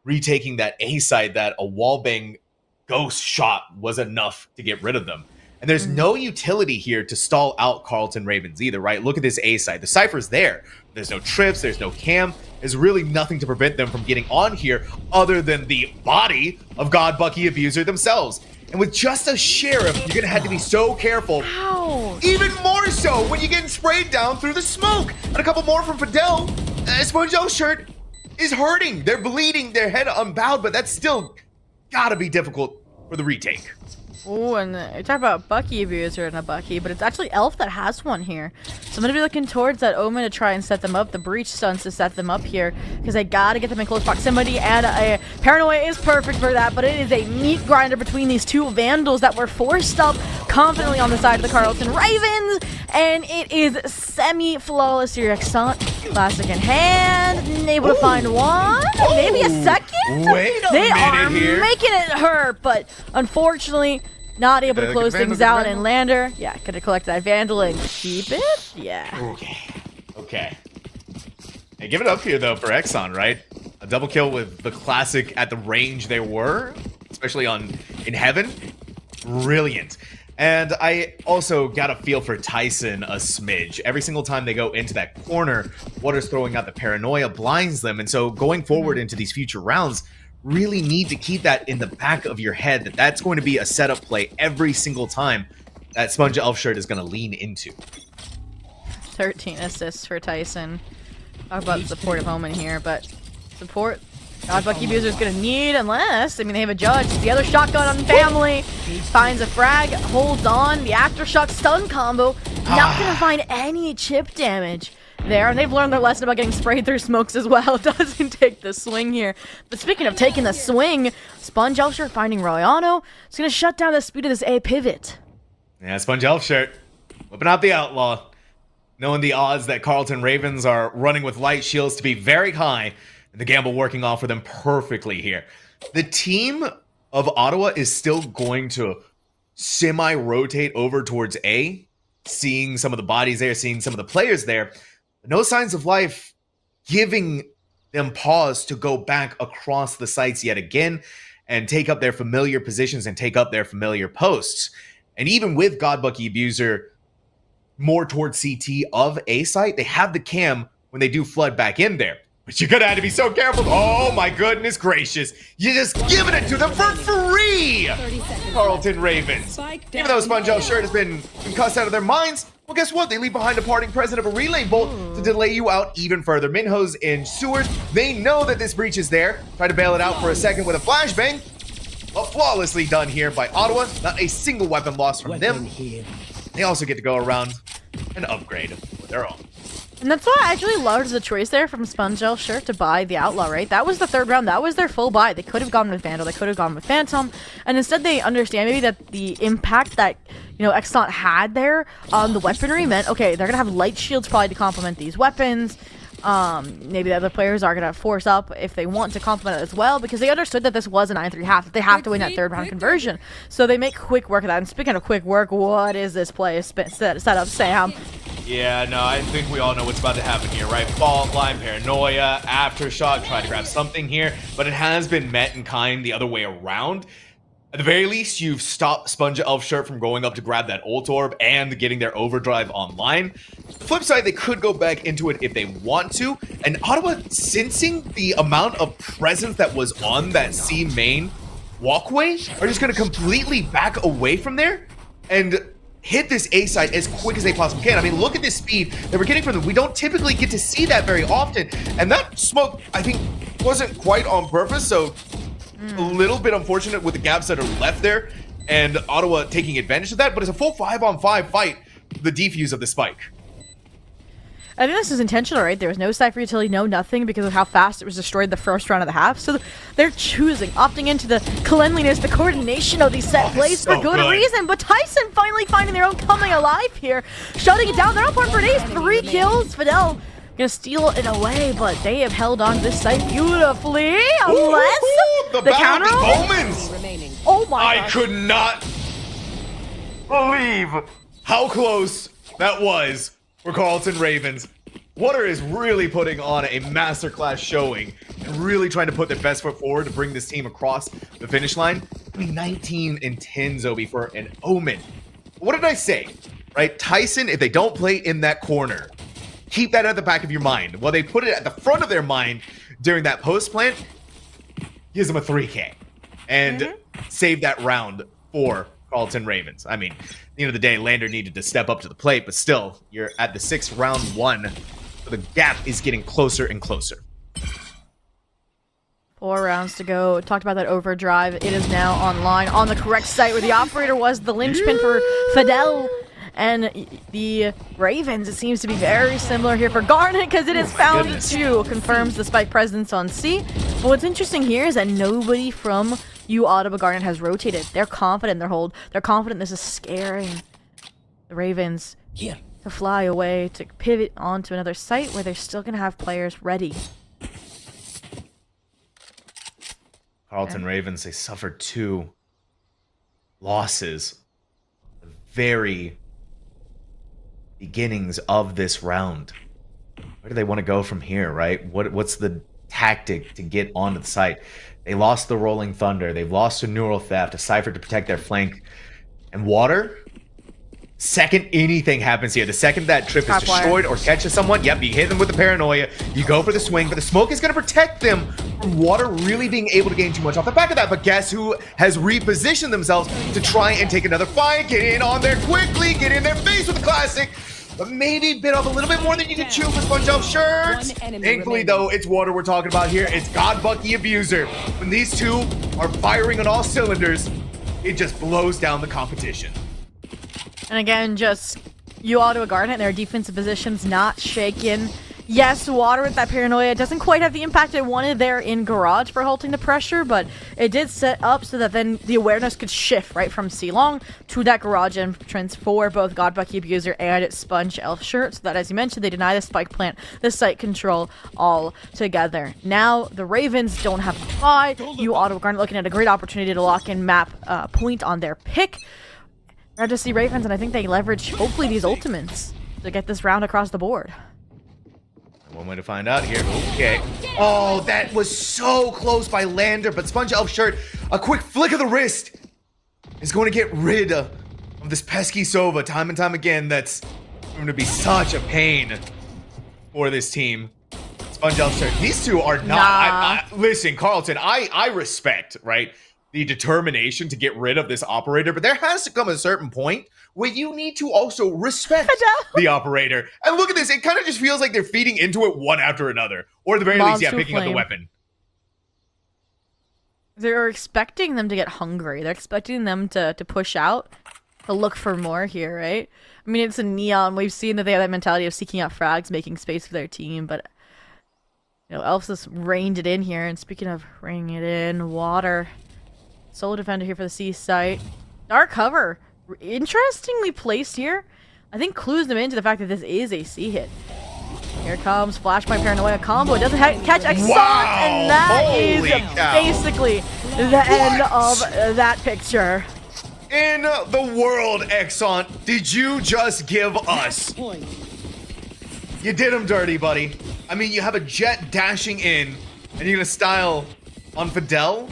retaking that A side, that a wallbang ghost shot was enough to get rid of them. And there's no utility here to stall out Carleton Ravens either, right? Look at this A side. The Cypher's there. There's no trips. There's no cam. There's really nothing to prevent them from getting on here other than the body of Godbucky Abuser themselves. And with just a sheriff, you're gonna have to be so careful. Ow. Even more so when you're getting sprayed down through the smoke. And a couple more from Fidel. Sponge Elf shirt is hurting. They're bleeding, their head unbowed, but that's still gotta be difficult for the retake. Oh, and you talk about Bucky abuser and a Bucky, but it's actually Elf that has one here. So I'm going to be looking towards that Omen to try and set them up, the breach stunts to set them up here, because I got to get them in close proximity, and Paranoia is perfect for that, but it is a meat grinder between these two Vandals that were forced up confidently on the side of the Carleton Ravens, and it is semi-flawless here. Extant, classic in hand, able to find one, maybe a second? Wait a they minute are here. making it hurt, but unfortunately, not able to close things out. And Lander, yeah, gonna collect that Vandal and keep it. Yeah. Okay. Hey, give it up here though for Exxon, right? A double kill with the classic at the range they were, especially in heaven. Brilliant. And I also got a feel for Tyson a smidge. Every single time they go into that corner, Water's throwing out the Paranoia blinds them, and so going forward into these future rounds, really need to keep that in the back of your head that that's going to be a setup play every single time that Sponge Elf shirt is going to lean into. 13 assists for Tyson. Talk about the support of Omen here, but support God Bucky Abuser is going to need, unless, I mean, they have a judge. The other shotgun on family finds a frag, holds on. The aftershock stun combo, not going to find any chip damage there, and they've learned their lesson about getting sprayed through smokes as well. Doesn't take the swing here. But speaking of taking the swing, Sponge Elf shirt finding Royano. It's going to shut down the speed of this A pivot. Yeah, Sponge Elf shirt whipping out the Outlaw, knowing the odds that Carleton Ravens are running with light shields to be very high, and the gamble working off for them perfectly here. The team of Ottawa is still going to semi-rotate over towards A, seeing some of the bodies there, seeing some of the players there. No signs of life giving them pause to go back across the sites yet again and take up their familiar positions and take up their familiar posts. And even with God Bucky Abuser more towards CT of A site, they have the cam when they do flood back in there. But you're gonna have to be so careful. Oh my goodness gracious. You're just giving it to them for free! Carleton Ravens. Even though Sponge Elf shirt has been concussed out of their minds, well, guess what? They leave behind a parting present of a relay bolt to delay you out even further. Minho's in sewers. They know that this breach is there. Try to bail it out for a second with a flashbang. But flawlessly done here by Ottawa. Not a single weapon lost from them. They also get to go around and upgrade with their own. And that's why I actually loved the choice there from Sponge Elf shirt to buy the Outlaw, right? That was the third round. That was their full buy. They could have gone with Vandal. They could have gone with Phantom. And instead they understand maybe that the impact that, you know, Extant had there on the weaponry meant, okay, they're going to have light shields probably to complement these weapons. Maybe the other players are going to force up if they want to complement it as well, because they understood that this was a 9-3 half, that they have to win that third round conversion. So they make quick work of that. And speaking of quick work, what is this play set up, Sam? Yeah, no, I think we all know what's about to happen here, right? Fault line, Paranoia, Aftershock, try to grab something here, but it has been met in kind the other way around. At the very least, you've stopped Sponge Elf shirt from going up to grab that ult orb and getting their overdrive online. The flip side, they could go back into it if they want to, and Ottawa, sensing the amount of presence that was on that C main walkway, are just going to completely back away from there and hit this A side as quick as they possibly can. I mean, look at this speed that we're getting from them. We don't typically get to see that very often, and that smoke, I think, wasn't quite on purpose, so a little bit unfortunate with the gaps that are left there, and Ottawa taking advantage of that, but it's a full 5-on-5 fight, the defuse of the spike. I think this is intentional, right? There was no Cypher utility, no nothing, because of how fast it was destroyed the first round of the half. So they're opting into the cleanliness, the coordination of these set plays for good reason. But Tyson finally finding their own coming alive here, shutting it down. They're on point for days, 3 kills. Fidel gonna steal it away, but they have held on to this site beautifully. Unless the counter. Omens. Oh my God. I could not believe how close that was for Carleton Ravens. Water is really putting on a masterclass showing and really trying to put their best foot forward to bring this team across the finish line. I mean, 19-10, Zobi, for an Omen. What did I say? Right? Tyson, if they don't play in that corner, keep that at the back of your mind. Well, they put it at the front of their mind during that post plant. Gives them a 3K and save that round for Carleton Ravens. I mean, at the end of the day, Lander needed to step up to the plate, but still, you're at the 6th round 1. So the gap is getting closer and closer. 4 rounds to go. Talked about that overdrive. It is now online on the correct site where the operator was the linchpin for Fidel. And the Ravens, it seems to be very similar here for Garnet because it is found to confirms the spike presence on C. But what's interesting here is that nobody from uOttawa Garnet has rotated. They're confident in their hold. They're confident this is scaring the Ravens to fly away, to pivot onto another site where they're still going to have players ready. Carleton Ravens, they suffered 2 losses. The very beginnings of this round. Where do they want to go from here, right? What's the tactic to get onto the site? They lost the Rolling Thunder. They've lost to Neural Theft, a Cypher to protect their flank. And Water? Second anything happens here, the second that trip is destroyed or catches someone, yep, you hit them with the paranoia, you go for the swing, but the smoke is going to protect them from Water really being able to gain too much off the back of that. But guess who has repositioned themselves to try and take another fight? Get in on there quickly, get in their face with the classic, but maybe bit off a little bit more than you can chew for SpongeBob shirts. Thankfully, though, it's Water we're talking about here. It's God Bucky Abuser. When these two are firing on all cylinders, it just blows down the competition. And again, just uOttawa Garnet and their defensive positions not shaken. Yes, Water with that paranoia doesn't quite have the impact it wanted there in Garage for halting the pressure, but it did set up so that then the awareness could shift right from C-Long to that Garage entrance for both God Bucky Abuser and Sponge Elf Shirt, so that, as you mentioned, they deny the spike plant, the site control all together. Now, the Ravens don't have to fly. uOttawa Garnet looking at a great opportunity to lock in map point on their pick. We're to see Ravens, and I think they leverage, hopefully, these ultimates to get this round across the board. One way to find out here. Okay. Oh, that was so close by Lander, but Sponge Elf Shirt, a quick flick of the wrist is going to get rid of this pesky Sova time and time again. That's going to be such a pain for this team. Sponge Elf Shirt, these two are not. Listen, Carleton, I respect, right, the determination to get rid of this operator, but there has to come a certain point where you need to also respect the operator. And look at this, it kind of just feels like they're feeding into it one after another. Or at the very least, yeah, picking up the weapon. They're expecting them to get hungry. They're expecting them to push out, to look for more here, right? I mean, it's a Neon. We've seen that they have that mentality of seeking out frags, making space for their team, but you know, Elf's just reined it in here. And speaking of reining it in, Water. Solo defender here for the C site. Dark cover. Interestingly placed here. I think clues them into the fact that this is a C hit. Here comes Flashpoint Paranoia combo. It doesn't catch Exxon, and that is basically the end of that picture. In the world, Exxon, did you just give us? You did him dirty, buddy. I mean, you have a jet dashing in, and you're gonna style on Fidel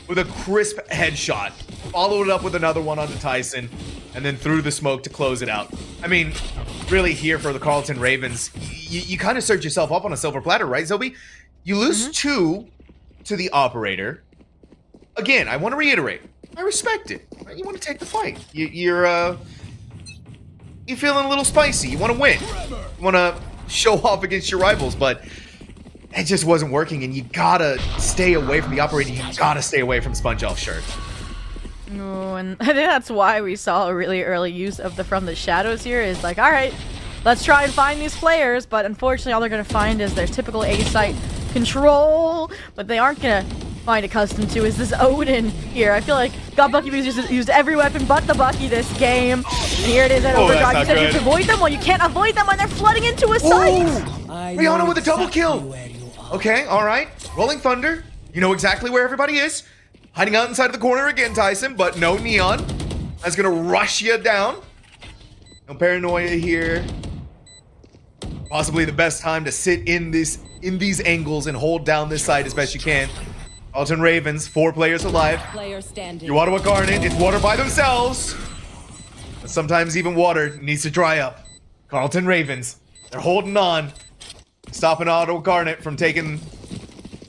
with a crisp headshot. Followed it up with another one onto Tyson, and then through the smoke to close it out. I mean, really here for the Carleton Ravens, you kind of search yourself up on a silver platter, right, Zobi? You lose 2 to the operator. Again, I want to reiterate, I respect it. Right? You want to take the fight. You're feeling a little spicy. You want to win. You want to show off against your rivals, but it just wasn't working, and you gotta stay away from the operator. You gotta stay away from Sponge Elf Shirt. Oh, and I think that's why we saw a really early use of the From the Shadows here. Is like, all right, let's try and find these players, but unfortunately all they're going to find is their typical A-site control. What they aren't going to find accustomed to is this Odin here. I feel like God Bucky used every weapon but the Bucky this game. And here it is at overdrive. You said you can avoid them, well you can't avoid them when they're flooding into a site. Rihanna with a double kill. Okay, all right. Rolling Thunder. You know exactly where everybody is. Hiding out inside of the corner again, Tyson, but no Neon. That's gonna rush you down. No paranoia here. Possibly the best time to sit in these angles and hold down this side as best you can. Carleton Ravens, 4 players alive. uOttawa Garnet, it's Water by themselves. But sometimes even Water needs to dry up. Carleton Ravens, they're holding on. Stopping uOttawa Garnet from taking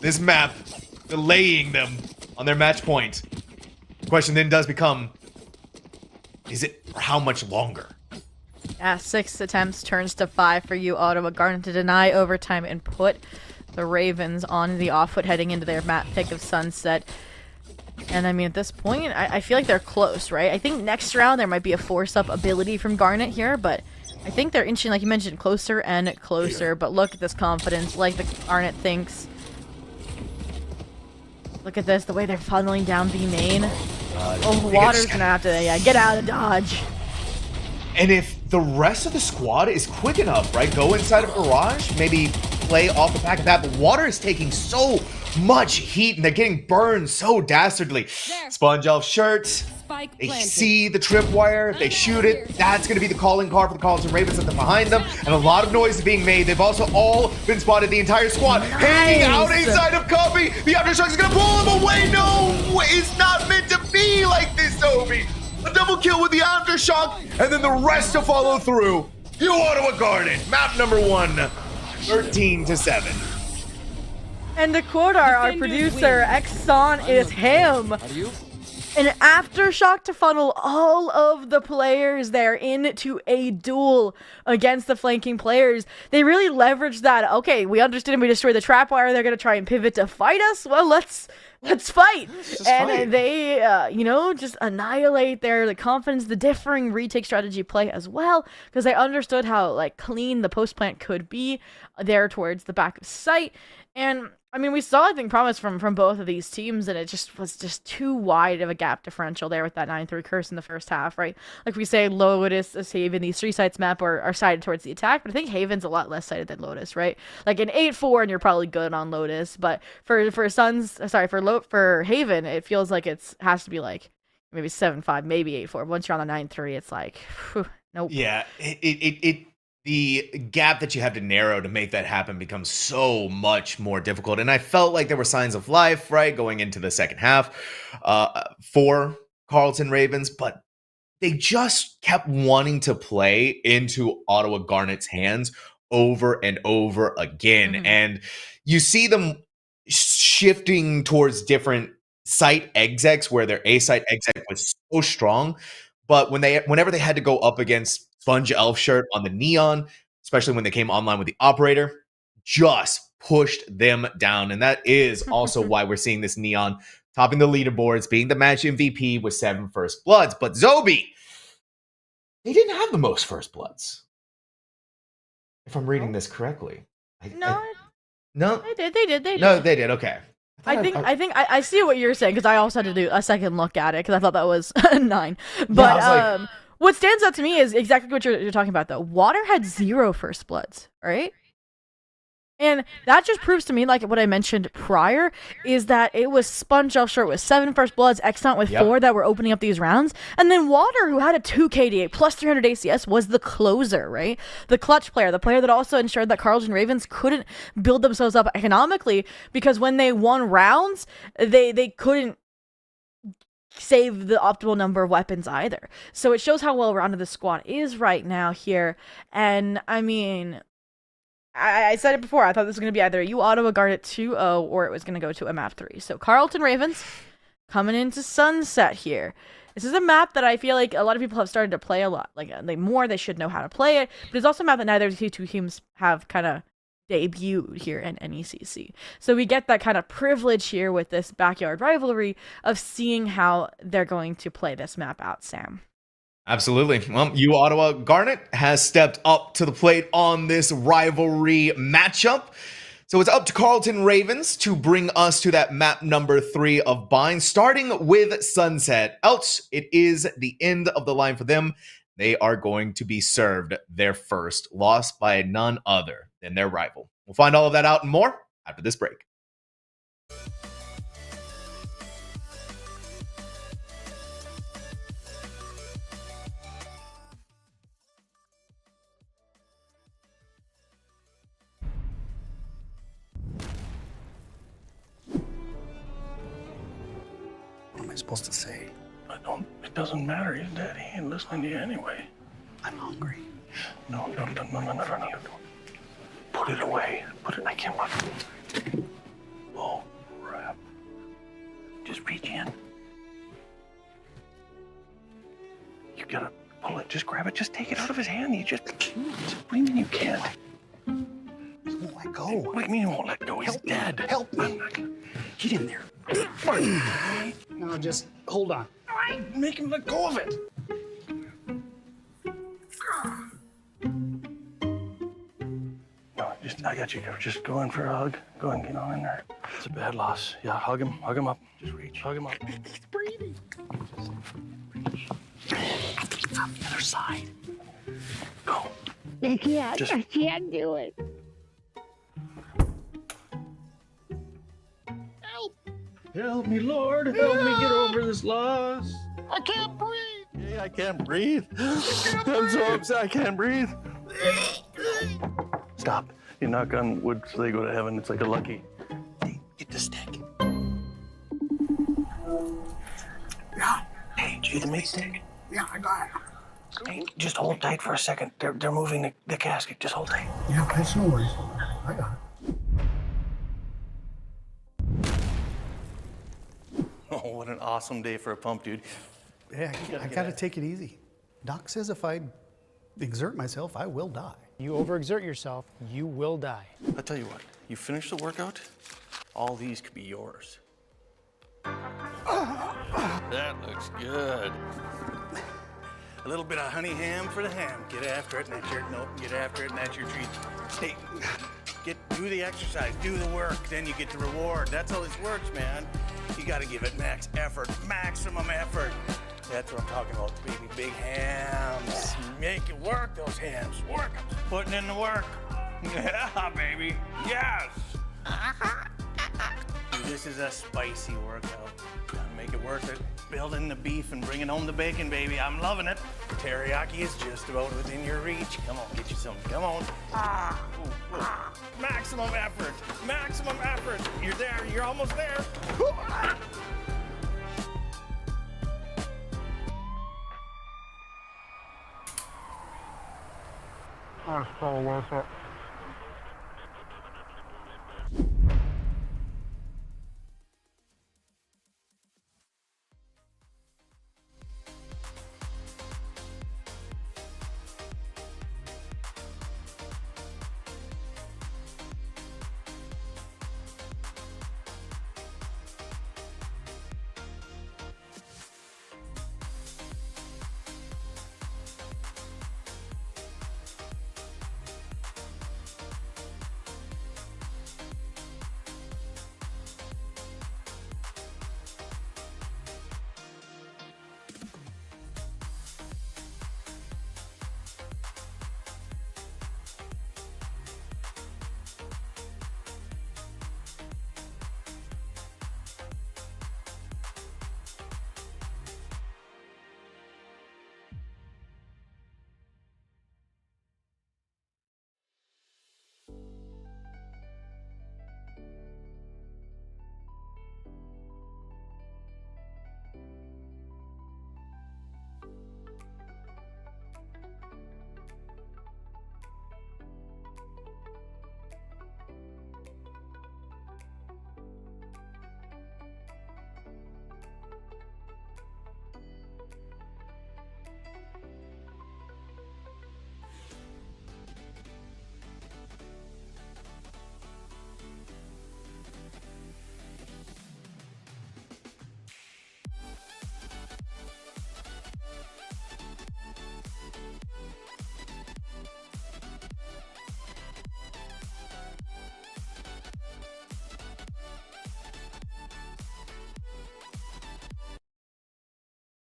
this map, delaying them on their match point. The question then does become, is it for how much longer? Yeah, 6 attempts turns to 5 for uOttawa Garnet to deny overtime and put the Ravens on the off foot heading into their map pick of Sunset. And I mean, at this point, I feel like they're close, right? I think next round there might be a force-up ability from Garnet here, but I think they're inching, like you mentioned, closer and closer. But look at this confidence, like the Garnet thinks. Look at this, the way they're funneling down B main. Oh, water's gonna have to, yeah, get out of Dodge. And if the rest of the squad is quick enough, right, go inside of Garage, maybe play off the back of that, but Water is taking so much heat and they're getting burned so dastardly. Sponge Elf shirts, they see the tripwire, they shoot it, that's going to be the calling card for the Carleton Ravens that they're behind them, and a lot of noise is being made. They've also all been spotted, the entire squad, hanging out inside of Cubby. The Aftershock is going to pull him away. No, it's not meant to be like this, Obi. A double kill with the Aftershock, and then the rest to follow through. uOttawa Garnet, map number 1, 13-7. And to quote our producer, Exxon is him. An Aftershock to funnel all of the players there into a duel against the flanking players. They really leveraged that. Okay, we understand we destroyed the trapwire. They're going to try and pivot to fight us. Well, let's fight. And they, you know, just annihilate the confidence, the differing retake strategy play as well, because they understood how, like, clean the post plant could be there towards the back of site. And I mean, we saw, I think, promise from both of these teams, and it just was just too wide of a gap differential there with that 9-3 curse in the first half, right? Like we say, Lotus, Haven, these 3 sites map are sided towards the attack, but I think Haven's a lot less sided than Lotus, right? Like in 8-4, and you're probably good on Lotus, but for Haven, it feels like has to be like maybe 7-5, maybe 8-4. Once you're on the 9-3, it's like, whew, nope. Yeah, the gap that you have to narrow to make that happen becomes so much more difficult. And I felt like there were signs of life, right, going into the second half for Carleton Ravens, but they just kept wanting to play into Ottawa Garnet's hands over and over again. Mm-hmm. And you see them shifting towards different site execs where their A site exec was so strong. But whenever they had to go up against Sponge Elf shirt on the Neon, especially when they came online with the Operator, just pushed them down. And that is also why we're seeing this Neon topping the leaderboards, being the match MVP with 7 first bloods. But Zobi, they didn't have the most first bloods, if I'm reading this correctly. No, they did. No, they did. Okay. I see what you're saying, because I also had to do a second look at it because I thought that was 9. But yeah, what stands out to me is exactly what you're talking about, though. Water had 0 first bloods, right? And that just proves to me, like what I mentioned prior, is that it was Sponge Elf shirt with 7 first bloods, Exxon with 4 that were opening up these rounds, and then Water, who had a 2 KDA plus 300 ACS, was the closer, right? The clutch player, the player that also ensured that Carleton Ravens couldn't build themselves up economically, because when they won rounds, they couldn't save the optimal number of weapons either. So it shows how well-rounded the squad is right now here, and I mean, I said it before, I thought this was going to be either uOttawa Garnet 2-0 or it was going to go to a map 3. So Carleton Ravens coming into Sunset here. This is a map that I feel like a lot of people have started to play a lot. Like, they should know how to play it. But it's also a map that neither of these two teams have kind of debuted here in NECC. So we get that kind of privilege here with this backyard rivalry of seeing how they're going to play this map out, Sam. Absolutely. Well, uOttawa Garnet has stepped up to the plate on this rivalry matchup. So it's up to Carleton Ravens to bring us to that map number 3 of Bind, starting with Sunset. Else, it is the end of the line for them. They are going to be served their first loss by none other than their rival. We'll find all of that out and more after this break. What am I supposed to say? It doesn't matter. His daddy ain't listening to you anyway. I'm hungry. No. Put it away. I can't watch it. Oh, crap. Just reach in. You gotta pull it. Just grab it. Just take it out of his hand. What do you mean you can't? Won't let go. What do you mean he won't let go? He's dead. Help me. Get in there. Now just hold on. Make him let go of it. No, I got you. Just go in for a hug. Go and get on in there. It's a bad loss. Yeah, hug him up. Just reach. Hug him up. He's breathing. On the other side. Go. I can't. Just- I can't do it. Help me, Lord. Help me get over this loss. I can't breathe. Hey, I can't breathe. I'm so upset. I can't breathe. Stop. You knock on wood so they go to heaven. It's like a lucky. Hey, get the stick. Yeah, Hey, did you get the meat stick? yeah, I got it. Hey, just hold tight for a second. They're moving the casket. Just hold tight. Yeah, that's no worries. I got it. Oh, what an awesome day for a pump, dude. Yeah, I gotta take it easy. Doc says if I exert myself, I will die. You overexert yourself, you will die. I'll tell you what. You finish the workout, all these could be yours. That looks good. A little bit of honey ham for the ham. Get after it, and that's your get after it, and that's your treat. Hey, do the exercise, do the work, then you get the reward. That's how this works, man. You gotta give it max effort, maximum effort. That's what I'm talking about, baby. Big hams. Make it work, those hams. Work 'em. Putting in the work. Yeah, baby. Yes. Dude, this is a spicy workout. Gotta make it worth it. Building the beef and bringing home the bacon, baby. I'm loving it. Teriyaki is just about within your reach. Come on, get you some. Come on. Maximum effort. Maximum effort. You're there. You're almost there. That's so worth it.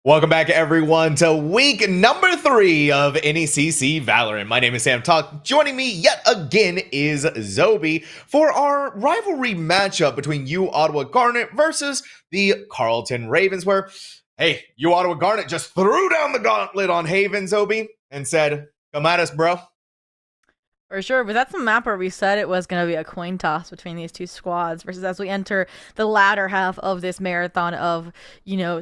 Welcome back, everyone, to week number 3 of NECC Valorant. My name is Sam Talk. Joining me yet again is Zobi for our rivalry matchup between uOttawa Garnet versus the Carleton Ravens, where, hey, uOttawa Garnet just threw down the gauntlet on Haven, Zobi, and said, come at us, bro. For sure, but that's the map where we said it was going to be a coin toss between these two squads versus as we enter the latter half of this marathon of,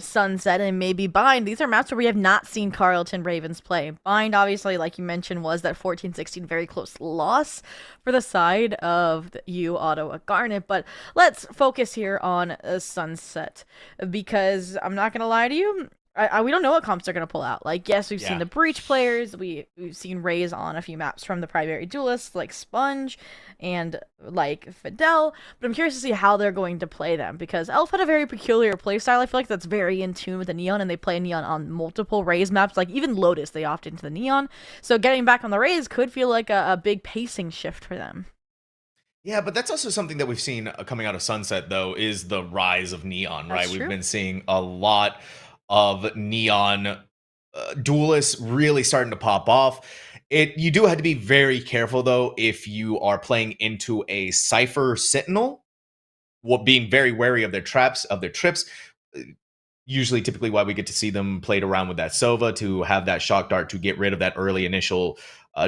Sunset and maybe Bind. These are maps where we have not seen Carleton Ravens play. Bind, obviously, like you mentioned, was that 14-16 very close loss for the side of the uOttawa Garnet, but let's focus here on Sunset because I'm not going to lie to you, we don't know what comps they're going to pull out. Like, yes, we've Yeah. seen the Breach players. We've seen Raze on a few maps from the Primary Duelists, like Sponge and like Fidel. But I'm curious to see how they're going to play them, because Elf had a very peculiar playstyle. I feel like that's very in tune with the Neon, and they play Neon on multiple Raze maps. Like, even Lotus, they opt into the Neon. So getting back on the Raze could feel like a big pacing shift for them. Yeah, but that's also something that we've seen coming out of Sunset, though, is the rise of Neon, right? That's We've true. been seeing a lot of Neon duelists really starting to pop off. You do have to be very careful, though, if you are playing into a Cypher Sentinel, being very wary of their traps, of their trips. Usually, typically, why we get to see them played around with that Sova to have that shock dart to get rid of that early initial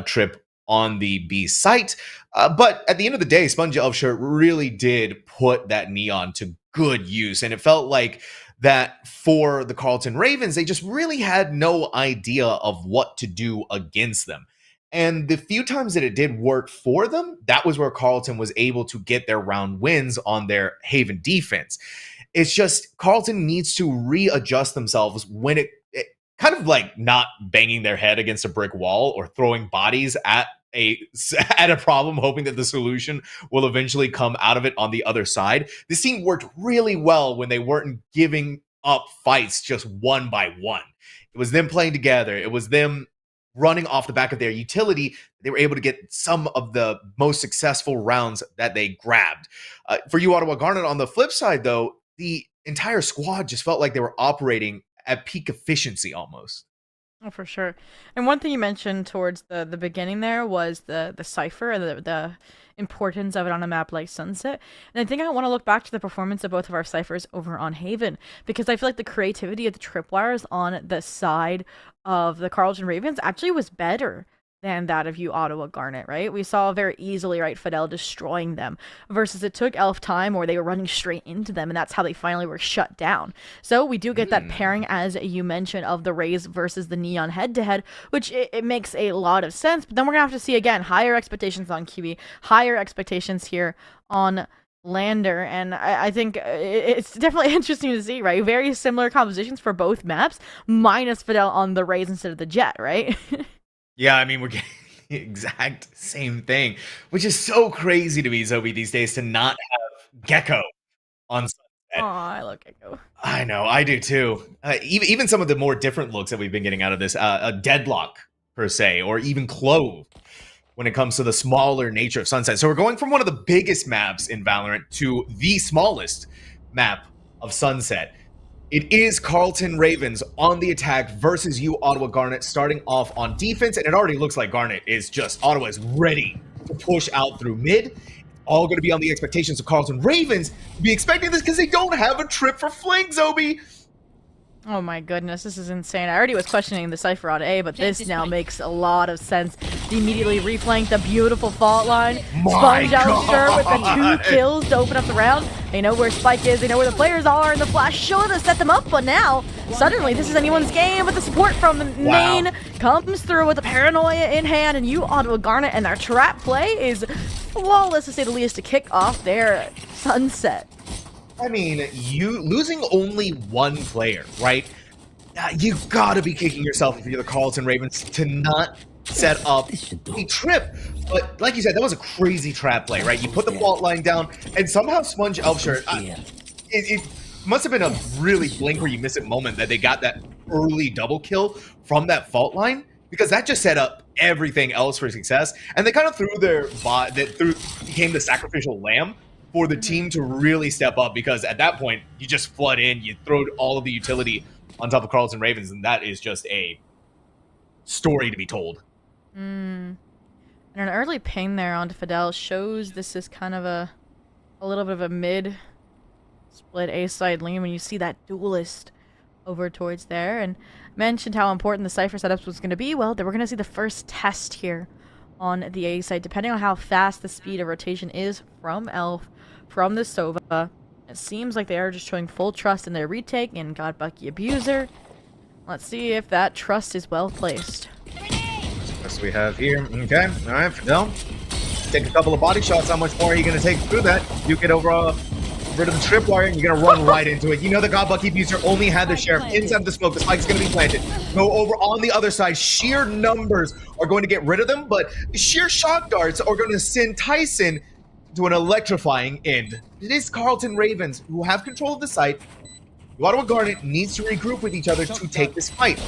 trip on the B site. But at the end of the day, Sponge Elfshirt really did put that Neon to good use. And it felt like that for the Carleton Ravens, they just really had no idea of what to do against them. And the few times that it did work for them, that was where Carleton was able to get their round wins on their Haven defense. It's just Carleton needs to readjust themselves when it kind of like not banging their head against a brick wall or throwing bodies at a problem, hoping that the solution will eventually come out of it on the other side. This team worked really well when they weren't giving up fights just one by one. It was them playing together. It was them running off the back of their utility. They were able to get some of the most successful rounds that they grabbed. For uOttawa Garnet, on the flip side, though, the entire squad just felt like they were operating at peak efficiency almost. Oh, for sure. And one thing you mentioned towards the beginning there was the Cypher and the importance of it on a map like Sunset. And I think I want to look back to the performance of both of our Cyphers over on Haven, because I feel like the creativity of the tripwires on the side of the Carleton Ravens actually was better than that of uOttawa Garnet, right? We saw very easily, right, Fidel destroying them, versus it took Elf time, or they were running straight into them, and that's how they finally were shut down. So we do get that pairing, as you mentioned, of the Raze versus the Neon head-to-head, which it makes a lot of sense, but then we're gonna have to see, again, higher expectations on QB, higher expectations here on Lander, and I think it's definitely interesting to see, right? Very similar compositions for both maps, minus Fidel on the Raze instead of the Jet, right? Yeah, I mean, we're getting the exact same thing, which is so crazy to me, Zobi, these days, to not have Gecko on Sunset. Oh, I love Gecko. I know, I do too. Even some of the more different looks that we've been getting out of this, a Deadlock, per se, or even Clove, when it comes to the smaller nature of Sunset. So we're going from one of the biggest maps in Valorant to the smallest map of Sunset. It is Carleton Ravens on the attack versus uOttawa Garnet, starting off on defense, and it already looks like Garnet is just, Ottawa is ready to push out through mid. It's all going to be on the expectations of Carleton Ravens to be expecting this because they don't have a trip for flank, Zobi. Oh my goodness, this is insane. I already was questioning the Cypher on A, but this now makes a lot of sense. They immediately reflanked the beautiful fault line. Sponge Elfshirt with the 2 kills to open up the round. They know where Spike is, they know where the players are, and the flash should have set them up, but now, suddenly, this is anyone's game, but the support from the main comes through with the paranoia in hand, and uOttawa Garnet and their trap play is flawless, to say the least, to kick off their Sunset. I mean, you losing only one player, right? You gotta be kicking yourself if you're the Carleton Ravens to not set up a trip. But like you said, that was a crazy trap play, right? You put the fault line down, and somehow Sponge Elfshirt, it must have been a really blink where you miss it moment that they got that early double kill from that fault line, because that just set up everything else for success. And they kind of threw their bot that became the sacrificial lamb for the team to really step up, because at that point, you just flood in, you throw all of the utility on top of Carleton Ravens, and that is just a story to be told. And an early ping there onto Fidel shows this is kind of a little bit of a mid split A-side lean when you see that duelist over towards there. And mentioned how important the Cypher setups was going to be. Well, we're going to see the first test here on the A side, depending on how fast the speed of rotation is from Elf, from the Sova. It seems like they are just showing full trust in their retake and God Bucky Abuser. Let's see if that trust is well placed. That's what we have here. Okay, all right, Fidel. Take a couple of body shots. How much more are you going to take through that? You get over rid of the tripwire, and you're gonna run right into it. You know the God Bucky Abuser only had the sheriff inside the smoke. The spike's gonna be planted. Go over on the other side. Sheer numbers are going to get rid of them, but sheer shock darts are going to send Tyson to an electrifying end. It is Carleton Ravens who have control of the site. uOttawa Garnet needs to regroup with each other to take this fight.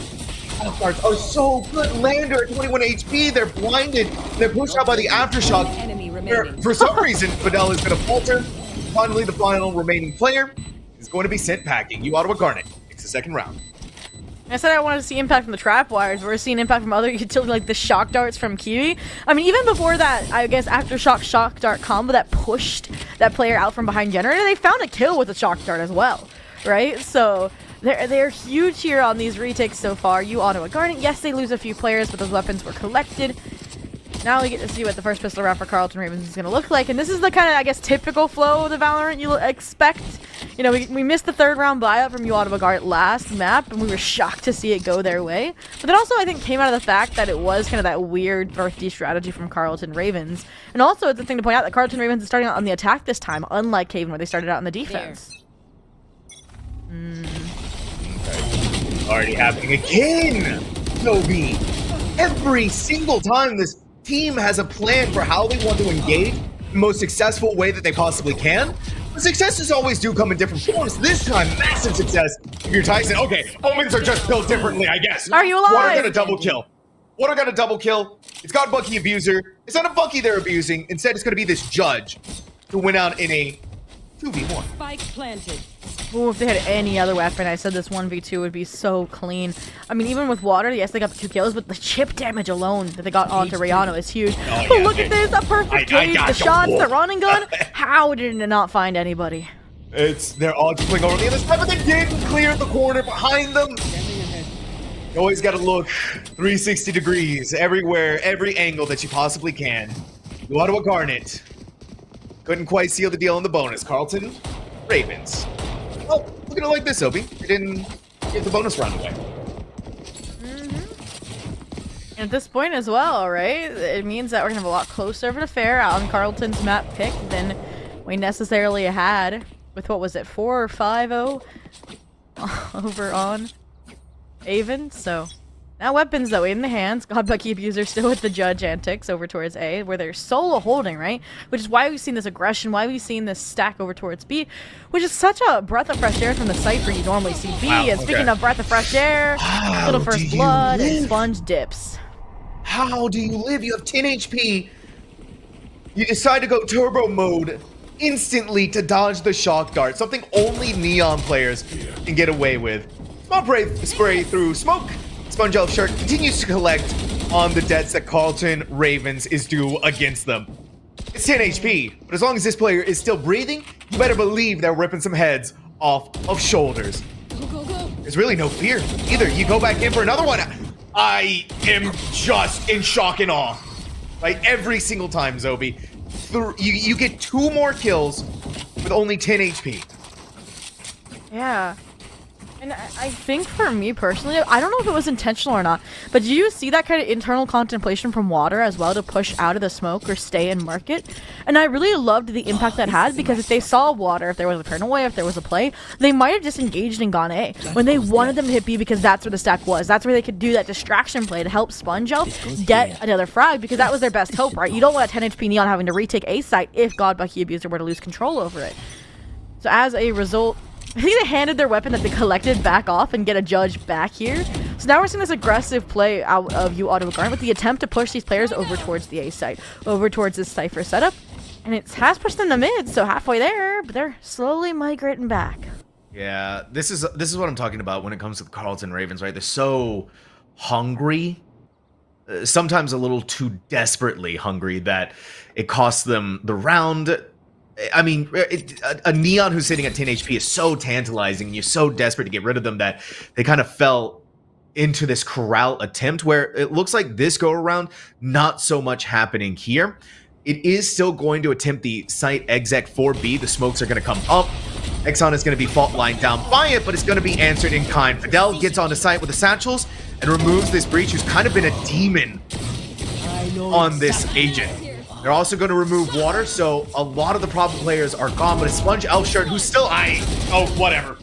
Shock darts are so good. Lander at 21 HP. They're blinded. They're pushed out by the aftershock. For some reason, Fidel is going to falter. Finally, the final remaining player is going to be sent packing. uOttawa Garnet takes the second round. I said I wanted to see impact from the trap wires. We're seeing impact from other utility like the shock darts from Kiwi. I mean, even before that, I guess aftershock shock dart combo that pushed that player out from behind generator, they found a kill with the shock dart as well, right? So they're huge here on these retakes so far. uOttawa Garnet, yes, they lose a few players, but those weapons were collected. Now we get to see what the first pistol round for Carleton Ravens is going to look like. And this is the kind of, I guess, typical flow of the Valorant you'll expect. You know, we missed the third round buyout from uOttawa Garnet last map, and we were shocked to see it go their way. But then also, I think, came out of the fact that it was kind of that weird birthday strategy from Carleton Ravens. And also, it's a thing to point out that Carleton Ravens is starting out on the attack this time, unlike Haven, where they started out on the defense. Already happening again, Toby. Every single time this team has a plan for how they want to engage the most successful way that they possibly can. The successes always do come in different forms. This time, massive success. If you're Tyson, okay, omens are just built differently, I guess. Are you alive? Water got a double kill. Water got a double kill. It's got Bucky Abuser. It's not a Bucky they're abusing. Instead, it's going to be this judge who went out in a 2v1. Spike planted. Ooh, if they had any other weapon, I said this 1v2 would be so clean. I mean, even with water, yes, they got the 2 kills, but the chip damage alone that they got onto Rihanna is huge. Oh, But yeah, look at this, a perfect gauge, the shots, the running gun. How did it not find anybody? They're all just going over the other side, but they didn't clear the corner behind them. You always got to look 360 degrees everywhere, every angle that you possibly can. uOttawa Garnet couldn't quite seal the deal on the bonus. Carleton Ravens. Oh, look at it like this, Obi. They didn't give the bonus round away. At this point as well, right? It means that we're going to have a lot closer of an affair on Carleton's map pick than we necessarily had with, what was it, 4 or 5-0 over on Haven. So now weapons, though, in the hands. God Bucky Abuser still with the judge antics over towards A, where they're solo holding, right? Which is why we've seen this aggression, why we've seen this stack over towards B, which is such a breath of fresh air from the Cypher you normally see B. Wow, And speaking of breath of fresh air, little first blood and sponge dips. How do you live? You have 10 HP. You decide to go turbo mode instantly to dodge the shock dart, something only Neon players can get away with. Small spray through smoke. Sponge Elf Shirt continues to collect on the debts that Carleton Ravens is due against them. It's 10 HP, but as long as this player is still breathing, you better believe they're ripping some heads off of shoulders. There's really no fear either. You go back in for another one. I am just in shock and awe. Like every single time, Zobi. You get 2 more kills with only 10 HP. Yeah. And I think for me personally, I don't know if it was intentional or not, but did you see that kind of internal contemplation from Water as well to push out of the smoke or stay and market? And I really loved the impact that had, because if they saw Water, if there was a turn away, if there was a play, they might have disengaged and gone A when they wanted them to hit B, because that's where the stack was. That's where they could do that distraction play to help Sponge Elf get another frag, because that was their best hope, right? You don't want a 10 HP Neon having to retake A site if God Bucky Abuser were to lose control over it. So as a result, I think they handed their weapon that they collected back off and get a judge back here. So now we're seeing this aggressive play out of uOttawa Garnet with the attempt to push these players over towards the A site, over towards this Cypher setup. And it has pushed them to mid, so halfway there, but they're slowly migrating back. Yeah, this is what I'm talking about when it comes to the Carleton Ravens, right? They're so hungry, sometimes a little too desperately hungry, that it costs them the round. I mean, a Neon who's sitting at 10 HP is so tantalizing, and you're so desperate to get rid of them that they kind of fell into this corral attempt where it looks like this go around, not so much happening here. It is still going to attempt the site exec 4B. The smokes are going to come up. Exxon is going to be fault lined down by it, but it's going to be answered in kind. Fidel gets on the site with the satchels and removes this breach, who's kind of been a demon on this agent. They're also going to remove water, so a lot of the problem players are gone, but a Sponge Elf Shirt who's still whatever.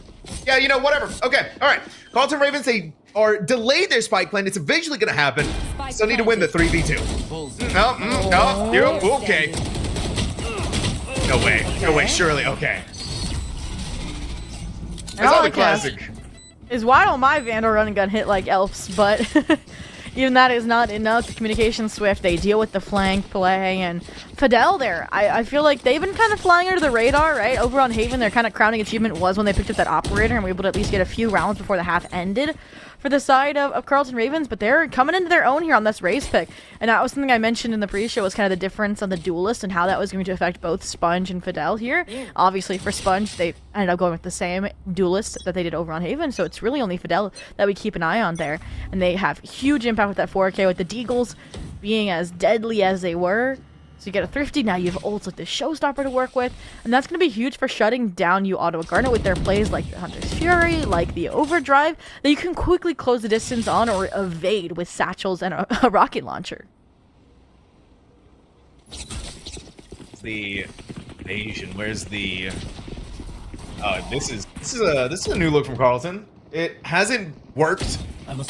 Yeah, you know, whatever. Okay, all right. Carleton Ravens, they are delayed their spike plan. It's eventually going to happen. Still need to win the 3v2. Okay. No way, surely, okay. And all the I can ask classic. is why don't my Vandal run and gun hit like elves, but even that is not enough. The communication swift, they deal with the flank play, and Fidel there. I feel like they've been kind of flying under the radar, right? Over on Haven, their kind of crowning achievement was when they picked up that operator and were able to at least get a few rounds before the half ended for the side of Carleton Ravens, but they're coming into their own here on this race pick. And that was something I mentioned in the pre-show, was kind of the difference on the duelist and how that was going to affect both Sponge and Fidel here. Obviously for Sponge, they ended up going with the same duelist that they did over on Haven, so it's really only Fidel that we keep an eye on there. And they have huge impact with that 4K, with the Deagles being as deadly as they were. So you get a Thrifty, now you have ults like the Showstopper to work with, and that's going to be huge for shutting down uOttawa Garnet with their plays like the Hunter's Fury, like the Overdrive, that you can quickly close the distance on or evade with satchels and a rocket launcher. The Asian, where's the... this is a new look from Carleton. It hasn't worked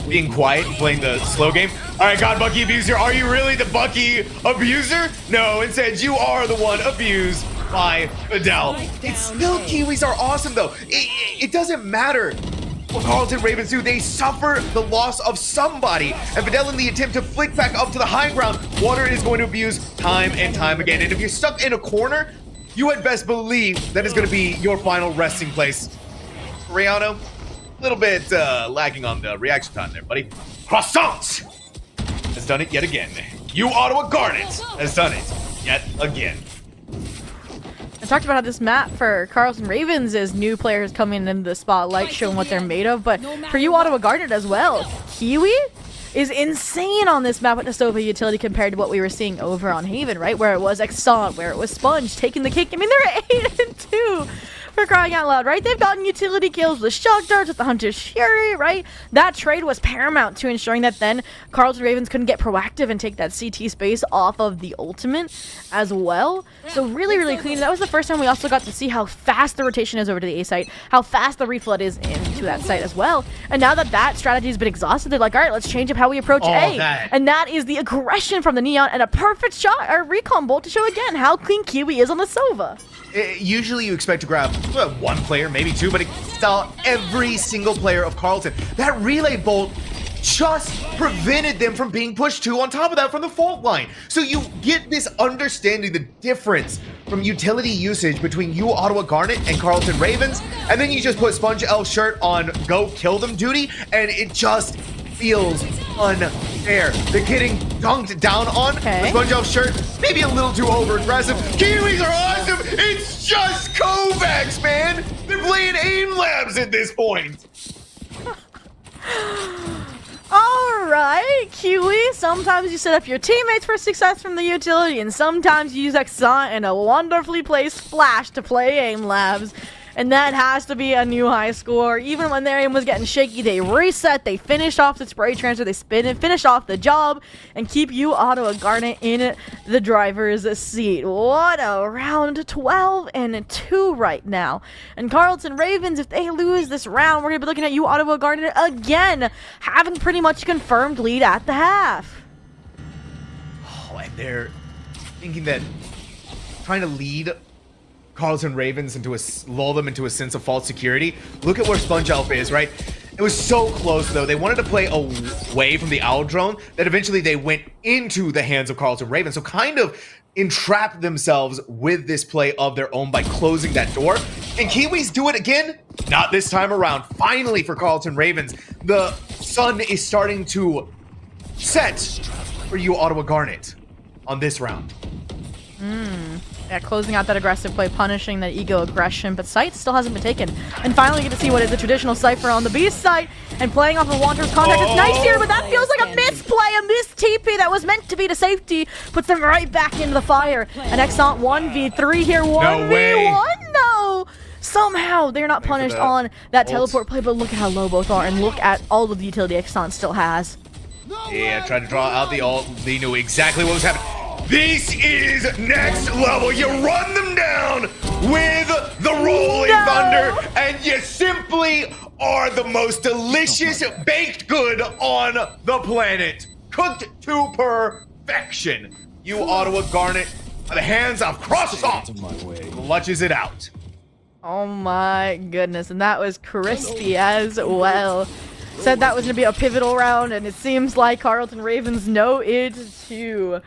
being quiet and playing the slow game. All right, God Bucky Abuser, are you really the Bucky Abuser? No, instead you are the one abused by Fidel. It's still Kiwis are awesome though. It doesn't matter what Carleton Ravens do. They suffer the loss of somebody, and Fidel in the attempt to flick back up to the high ground, water is going to abuse time and time again. And if you're stuck in a corner, you had best believe that is going to be your final resting place. Rihanna, a little bit lagging on the reaction time there, buddy. Croissant has done it yet again. uOttawa Garnet has done it yet again. I talked about how this map for Carleton Ravens is new players coming into the spotlight, showing what they're made of, but for uOttawa Garnet as well, Kiwi is insane on this map with the Nova utility compared to what we were seeing over on Haven, right? Where it was Exxon, where it was Sponge taking the cake. I mean, they're 8-2. For crying out loud, right? They've gotten utility kills with shock darts, with the Hunter's Fury, right? That trade was paramount to ensuring that then Carleton Ravens couldn't get proactive and take that CT space off of the ultimate as well. So really, really clean. That was the first time we also got to see how fast the rotation is over to the A site, how fast the reflood is into that site as well. And now that that strategy has been exhausted, they're like, all right, let's change up how we approach A. And that is the aggression from the Neon and a perfect shot or recon bolt to show again how clean Kiwi is on the Sova. Usually you expect to grab one player, maybe two, but it's not every single player of Carleton. That relay bolt just prevented them from being pushed to, on top of that, from the fault line. So you get this understanding the difference from utility usage between uOttawa Garnet and Carleton Ravens, and then you just put Sponge Elf Shirt on go kill them duty, and it just feels unfair. They're getting dunked down on. The Sponge Elf Shirt, maybe a little too over aggressive. Kiwis are awesome. It's just Kovacs, man. They're playing aim labs at this point. All right, Kiwi. Sometimes you set up your teammates for success from the utility, and sometimes you use Exxon and a wonderfully placed flash to play aim labs. And that has to be a new high score. Even when their aim was getting shaky, they reset, they finished off the spray transfer, they spin and finish off the job, and keep uOttawa Garnet in the driver's seat. What a round, 12-2 right now. And Carleton Ravens, if they lose this round, we're going to be looking at uOttawa Garnet again, having pretty much confirmed lead at the half. Oh, and they're thinking that trying to lead Carleton Ravens into lull them into a sense of false security. Look at where Sponge Elf is, right? It was so close, though. They wanted to play away from the Owl Drone that eventually they went into the hands of Carleton Ravens. So kind of entrapped themselves with this play of their own by closing that door. And Kiwis do it again? Not this time around. Finally for Carleton Ravens, the sun is starting to set for uOttawa Garnet on this round. Yeah, closing out that aggressive play, punishing that ego aggression, but Sight still hasn't been taken. And finally get to see what is the traditional Cypher on the Beast site, and playing off of Wanderer's contact. It's nice here, but that feels like a misplay, a missed TP that was meant to be to safety, puts them right back into the fire. And Exxon 1v3 here, 1v1, no! Somehow they're not punished on that teleport play, but look at how low both are, and look at all of the utility Exxon still has. Yeah, tried to draw out the ult. They knew exactly what was happening. This is next level. You run them down with the Rolling Thunder, and you simply are the most delicious baked good on the planet. Cooked to perfection. uOttawa Garnet, by the hands of Croissant, clutches it out. Oh my goodness, and that was crispy as well. Said that was going to be a pivotal round, and it seems like Carleton Ravens know it too.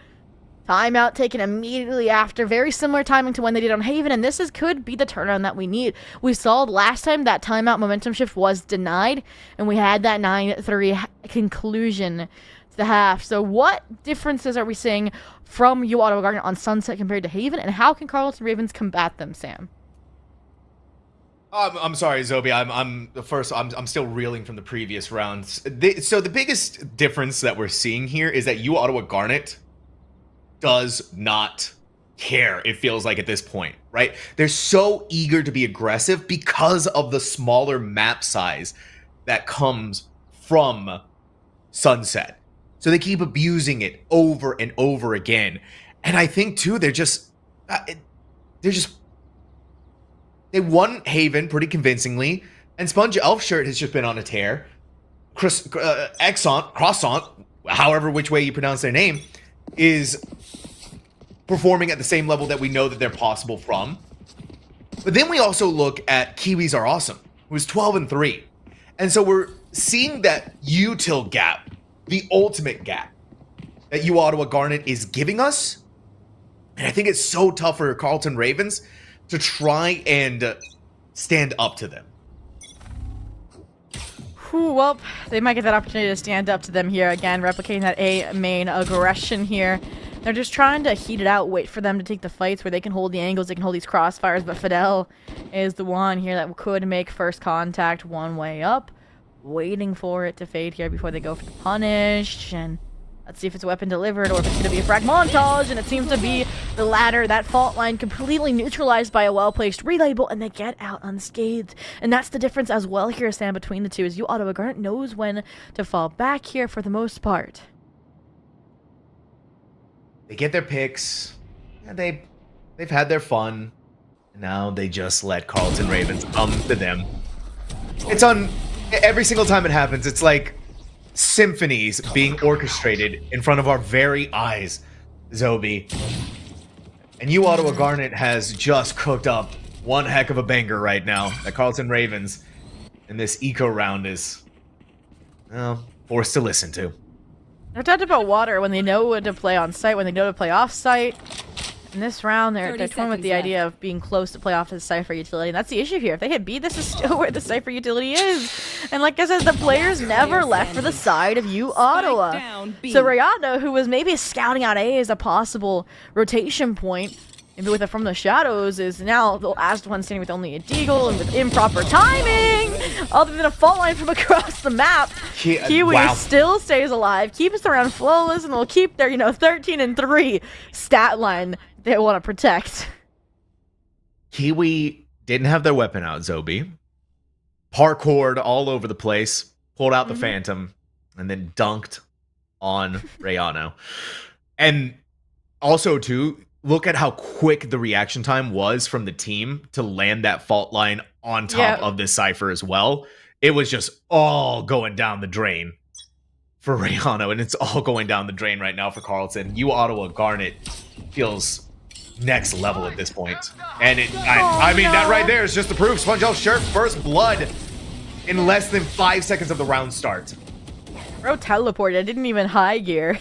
Timeout taken immediately after. Very similar timing to when they did on Haven, and this could be the turnaround that we need. We saw last time that timeout momentum shift was denied, and we had that 9-3 conclusion to the half. So what differences are we seeing from uOttawa Garnet on Sunset compared to Haven, and how can Carleton Ravens combat them, Sam? I'm sorry, Zobi. I'm still reeling from the previous rounds. So the biggest difference that we're seeing here is that uOttawa Garnet does not care, it feels like, at this point, right? They're so eager to be aggressive because of the smaller map size that comes from Sunset. So they keep abusing it over and over again. And I think too, they won Haven pretty convincingly, and Sponge Elfshirt has just been on a tear. Croissant, however which way you pronounce their name, is performing at the same level that we know that they're possible from. But then we also look at Kiwis Are Awesome, who's 12-3. And so we're seeing that util gap, the ultimate gap, that uOttawa Garnet is giving us. And I think it's so tough for Carleton Ravens to try and stand up to them. Well, they might get that opportunity to stand up to them here again, replicating that A main aggression here. They're just trying to heat it out, wait for them to take the fights where they can hold the angles, they can hold these crossfires, but Fidel is the one here that could make first contact one way up, waiting for it to fade here before they go for the punish, and let's see if it's a weapon delivered or if it's going to be a frag montage, and it seems to be the latter. That fault line completely neutralized by a well-placed relabel, and they get out unscathed. And that's the difference as well here, Sam, between the two, is uOttawa Garnet knows when to fall back here for the most part. They get their picks, and they've had their fun, and now they just let Carleton Ravens come to them. It's on every single time it happens. It's like symphonies being orchestrated in front of our very eyes, Zobi. And uOttawa Garnet has just cooked up one heck of a banger right now that Carleton Ravens in this eco round is, well, forced to listen to. They're talking about water when they know when to play on site, when they know to play off site. In this round, they're toying with the idea of being close to play off the Cypher utility, and that's the issue here. If they hit B, this is still where the Cypher utility is. And like I said, the players never left for the side of uOttawa. So Rayana, who was maybe scouting out A as a possible rotation point, maybe with it from the shadows, is now the last one standing with only a deagle and with improper timing. Other than a fault line from across the map, Kiwi still stays alive, keeps the round flawless, and will keep their 13-3 stat line they want to protect. Kiwi didn't have their weapon out, Zobi. Parkoured all over the place, pulled out the Phantom, and then dunked on Rayano. And also, too, look at how quick the reaction time was from the team to land that fault line on top of this Cypher as well. It was just all going down the drain for Rayano, and it's all going down the drain right now for Carleton. uOttawa Garnet feels next level at this point. And I mean, that right there is just the proof. Sponge Elfshirt, first blood in less than 5 seconds of the round start. Bro teleported. I didn't even high gear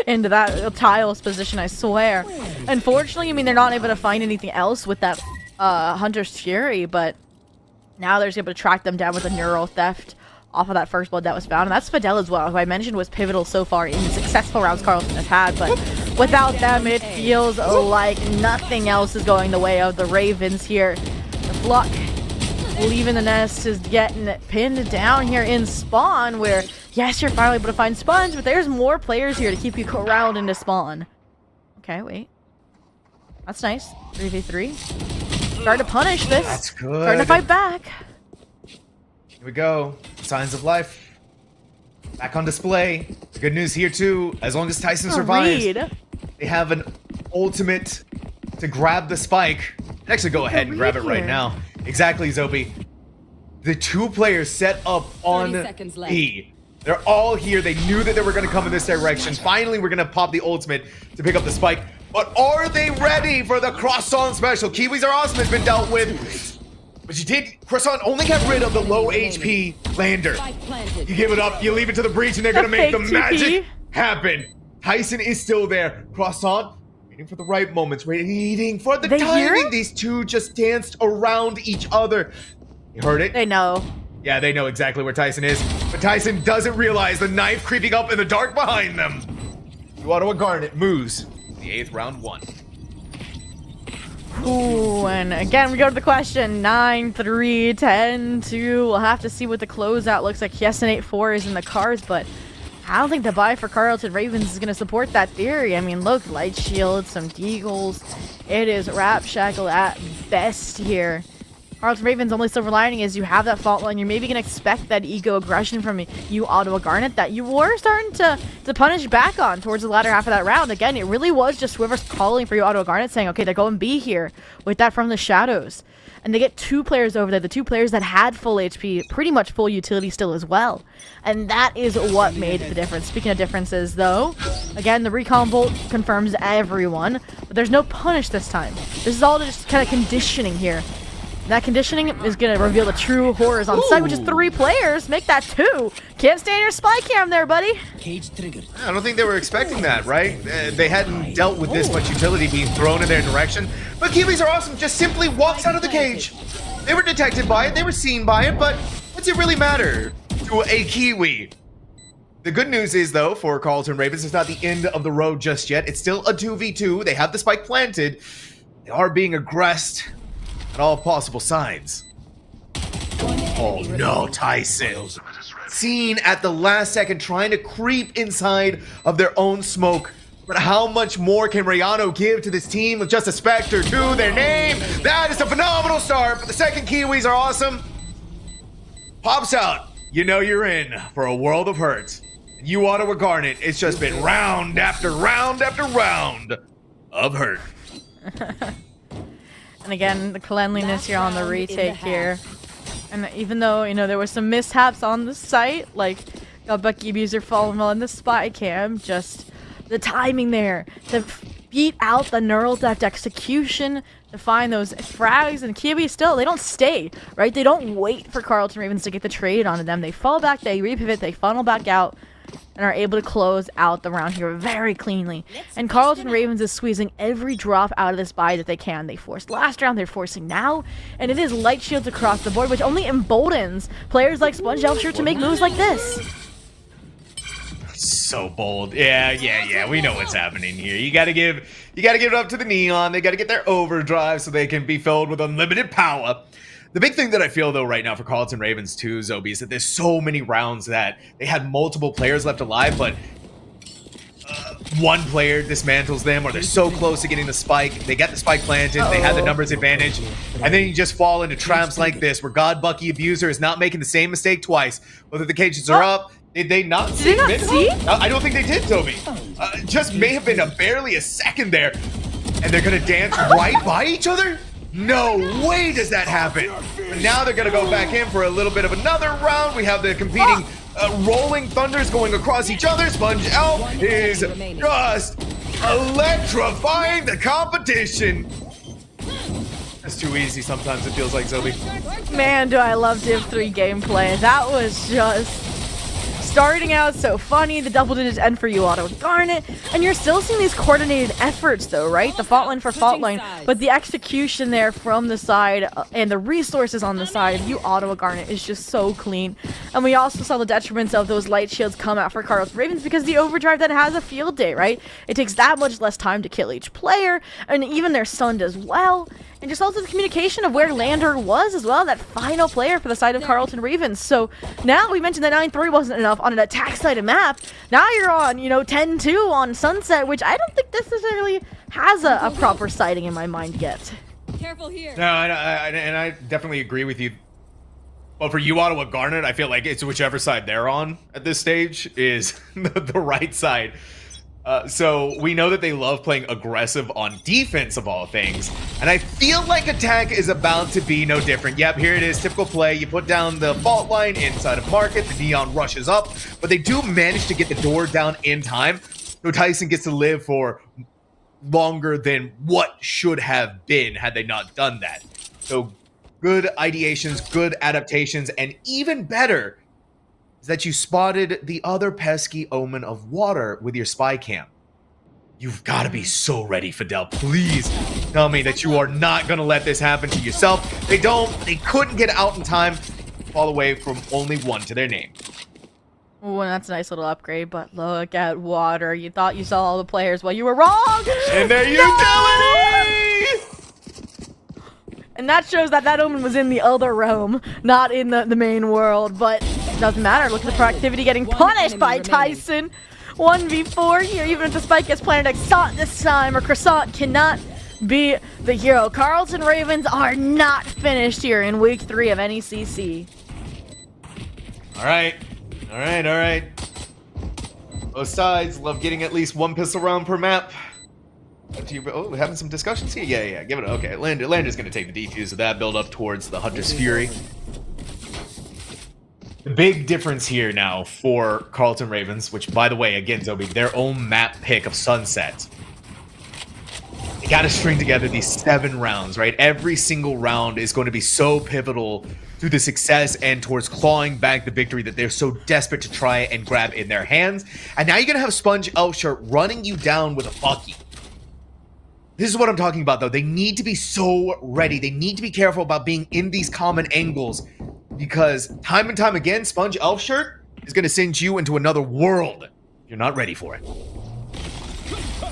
into that tiles position, I swear. Unfortunately, I mean, they're not able to find anything else with that Hunter's Fury, but now they're just able to track them down with a neural theft off of that first blood that was found. And that's Fidel as well, who I mentioned was pivotal so far in the successful rounds Carleton has had, but without them, it feels like nothing else is going the way of the Ravens here. The Flock leaving the nest is getting pinned down here in spawn, where yes, you're finally able to find Sponge, but there's more players here to keep you corralled into spawn. Okay, wait. That's nice. 3v3. Starting to punish this. That's good. Starting to fight back. Here we go. Signs of life. Back on display. The good news here, too. As long as Tyson survives. Reed. They have an ultimate to grab the spike. Actually, go ahead and grab it right now. Exactly, Zobi. The two players set up on B. They're all here. They knew that they were going to come in this direction. Finally, we're going to pop the ultimate to pick up the spike. But are they ready for the croissant special? Kiwis are awesome. Has been dealt with. But you did. Croissant only got rid of the low HP lander. You give it up. You leave it to the breach, and they're going to make the magic happen. Tyson is still there. Croissant waiting for the right moments. Waiting for the timing. These two just danced around each other. You heard it? They know. Yeah, they know exactly where Tyson is. But Tyson doesn't realize the knife creeping up in the dark behind them. uOttawa Garnet moves the 8th round 1. Ooh, and again, we go to the question. 9-3, 10-2. We'll have to see what the closeout looks like. Yes, an 8-4 is in the cards, but I don't think the buy for Carleton Ravens is going to support that theory. I mean, look, Light Shield, some Deagles. It is Ramshackle at best here. Carleton Ravens' only silver lining is you have that fault line. You're maybe going to expect that ego aggression from uOttawa Garnet that you were starting to punish back on towards the latter half of that round. Again, it really was just whoever's calling for uOttawa Garnet saying, okay, they're going B here with that from the shadows. And they get two players over there, the two players that had full HP, pretty much full utility still as well. And that is what made the difference. Speaking of differences, though, again, the recon bolt confirms everyone, but there's no punish this time. This is all just kind of conditioning here. That conditioning is going to reveal the true horrors on site, which is 3 players. Make that 2. Can't stand your spy cam there, buddy. Cage triggered. I don't think they were expecting that, right? They hadn't dealt with this much utility being thrown in their direction. But Kiwis are awesome. Just simply walks out of the cage. They were detected by it. They were seen by it. But what's it really matter to a Kiwi? The good news is, though, for Carleton Ravens, it's not the end of the road just yet. It's still a 2v2. They have the spike planted. They are being aggressed at all possible sides. Oh no, Tyson. Seen at the last second trying to creep inside of their own smoke. But how much more can Rayano give to this team with just a Spectre to their name? That is a phenomenal start, but the second Kiwis are awesome. Pops out. You know you're in for a world of hurt. uOttawa Garnet, it's just been round after round after round of hurt. And again, the cleanliness here on the retake here. And even though, you know, there was some mishaps on the site, like Bucky Abuser falling on the spy cam, just the timing there to beat out the neural theft execution, to find those frags, and Kiwi still, they don't stay, right? They don't wait for Carleton Ravens to get the trade onto them. They fall back, they repivot, they funnel back out, and are able to close out the round here very cleanly. And Carleton Ravens is squeezing every drop out of this buy that they can. They forced last round, they're forcing now, and it is light shields across the board, which only emboldens players like SpongeBob to make moves like this. So bold. Yeah. We know what's happening here. You gotta give it up to the Neon. They gotta get their overdrive so they can be filled with unlimited power. The big thing that I feel, though, right now for Carleton Ravens, too, Zobi, is that there's so many rounds that they had multiple players left alive, but one player dismantles them, or they're so close to getting the spike. They get the spike planted, they had the numbers advantage, and then you just fall into traps like this, where God Bucky Abuser is not making the same mistake twice. Whether the cages are up, did they not see? Did they not see? I don't think they did, Zobi. Just may have been barely a second there, and they're gonna dance right by each other? No way does that happen. But now they're going to go back in for a little bit of another round. We have the competing rolling thunders going across each other. Sponge Elf is just electrifying the competition. That's too easy sometimes, it feels like, Zobi. Man, do I love Div 3 gameplay. That was just starting out so funny, the double digits end for uOttawa Garnet, and you're still seeing these coordinated efforts though, right? The fault line for fault line, but the execution there from the side and the resources on the side of uOttawa Garnet is just so clean. And we also saw the detriments of those light shields come out for Carleton Ravens because the overdrive then has a field day, right? It takes that much less time to kill each player, and even they're stunned as well. And just also the communication of where Lander was as well, that final player for the side of Carleton Ravens. So now we mentioned that 9-3 wasn't enough on an attack sided map. Now you're on, 10-2 on Sunset, which I don't think necessarily has a proper sighting in my mind yet. Careful here. No, and I definitely agree with you. But for uOttawa Garnet, I feel like it's whichever side they're on at this stage is the right side. So we know that they love playing aggressive on defense of all things. And I feel like attack is about to be no different. Yep, here it is, typical play. You put down the fault line inside of Market. The Neon rushes up. But they do manage to get the door down in time. So Tyson gets to live for longer than what should have been had they not done that. So good ideations, good adaptations, and even better is that you spotted the other pesky omen of water with your spy cam. You've got to be so ready, Fidel. Please tell me that you are not going to let this happen to yourself. They couldn't get out in time. Fall away from only one to their name. Ooh, and that's a nice little upgrade, but look at water. You thought you saw all the players. Well, you were wrong! And their utility! And that shows that that omen was in the other realm, not in the main world, but it doesn't matter. Look at the proactivity getting punished by Tyson. 1v4 here, even if the spike gets planted at Croissant this time, or Croissant cannot be the hero. Carleton Ravens are not finished here in week 3 of NECC. All right. Both sides love getting at least one pistol round per map. Oh, we're having some discussions here? Yeah, give it okay. Lander's going to take the defuse of that, build up towards the Hunter's Fury. The big difference here now for Carleton Ravens, which, by the way, again, Zobi, their own map pick of Sunset. They got to string together these 7 rounds, right? Every single round is going to be so pivotal to the success and towards clawing back the victory that they're so desperate to try and grab in their hands. And now you're going to have Sponge Elfshirt running you down with a Bucky. This is what I'm talking about, though. They need to be so ready. They need to be careful about being in these common angles because time and time again, Sponge Elfshirt is going to send you into another world. You're not ready for it.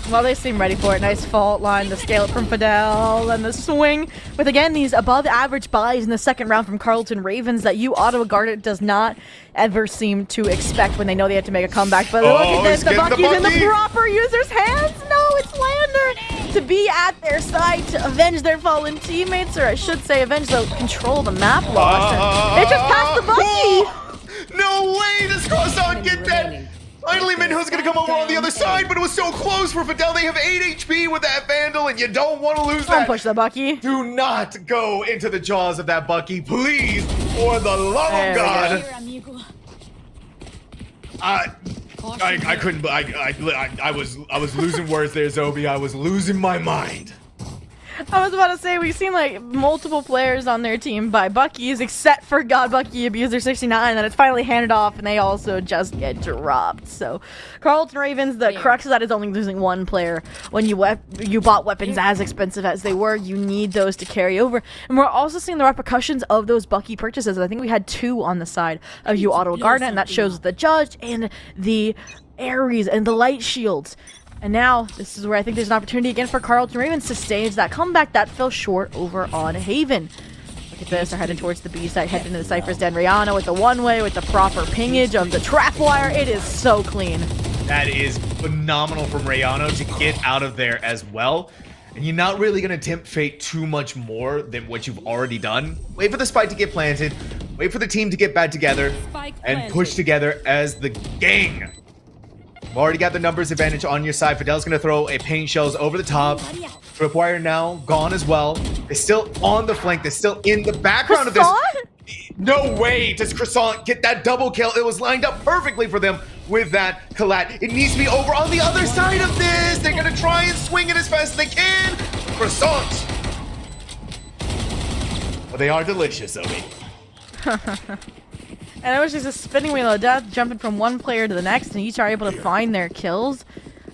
Well, they seem ready for it. Nice fault line, the scale up from Fidel, and the swing with, again, these above-average buys in the second round from Carleton Ravens that uOttawa Garnet does not ever seem to expect when they know they have to make a comeback. But look at this, the Bucky's in the proper user's hands. No, it's Lander to be at their side to avenge their fallen teammates, or I should say avenge the control of the map loss. They just passed the Bucky! No way does Croissant get that! Finally, Minho's gonna come over on the other side, but it was so close for Fidel. They have 8 HP with that Vandal, and you don't want to lose that. Don't push the Bucky. Do not go into the jaws of that Bucky, please, for the love of God. I couldn't. I was losing words there, Zobi. I was losing my mind. I was about to say, we've seen like multiple players on their team buy Bucky's, except for God Bucky Abuser 69, that it's finally handed off, and they also just get dropped. So, Carleton Ravens, the crux of that is only losing one player. When you bought weapons as expensive as they were, you need those to carry over. And we're also seeing the repercussions of those Bucky purchases. I think we had 2 on the side of uOttawa Garnet, and that shows the Judge and the Ares and the Light Shields. And now, this is where I think there's an opportunity again for Carleton Ravens to stage that comeback that fell short over on Haven. Look at this, they're heading towards the B side, heading into the Cypher's Den. Rihanna with the one-way, with the proper pingage of the trap wire. It is so clean. That is phenomenal from Rihanna to get out of there as well. And you're not really going to tempt fate too much more than what you've already done. Wait for the spike to get planted, wait for the team to get back together, and push together as the gang. You've already got the numbers advantage on your side. Fidel's going to throw a paint shells over the top. Tripwire now gone as well. They're still on the flank. They're still in the background of this. No way does Croissant get that double kill. It was lined up perfectly for them with that collat. It needs to be over on the other side of this. They're going to try and swing it as fast as they can. Croissant. Well, they are delicious, Zoe. And it was just a spinning wheel of death, jumping from one player to the next, and each are able to find their kills.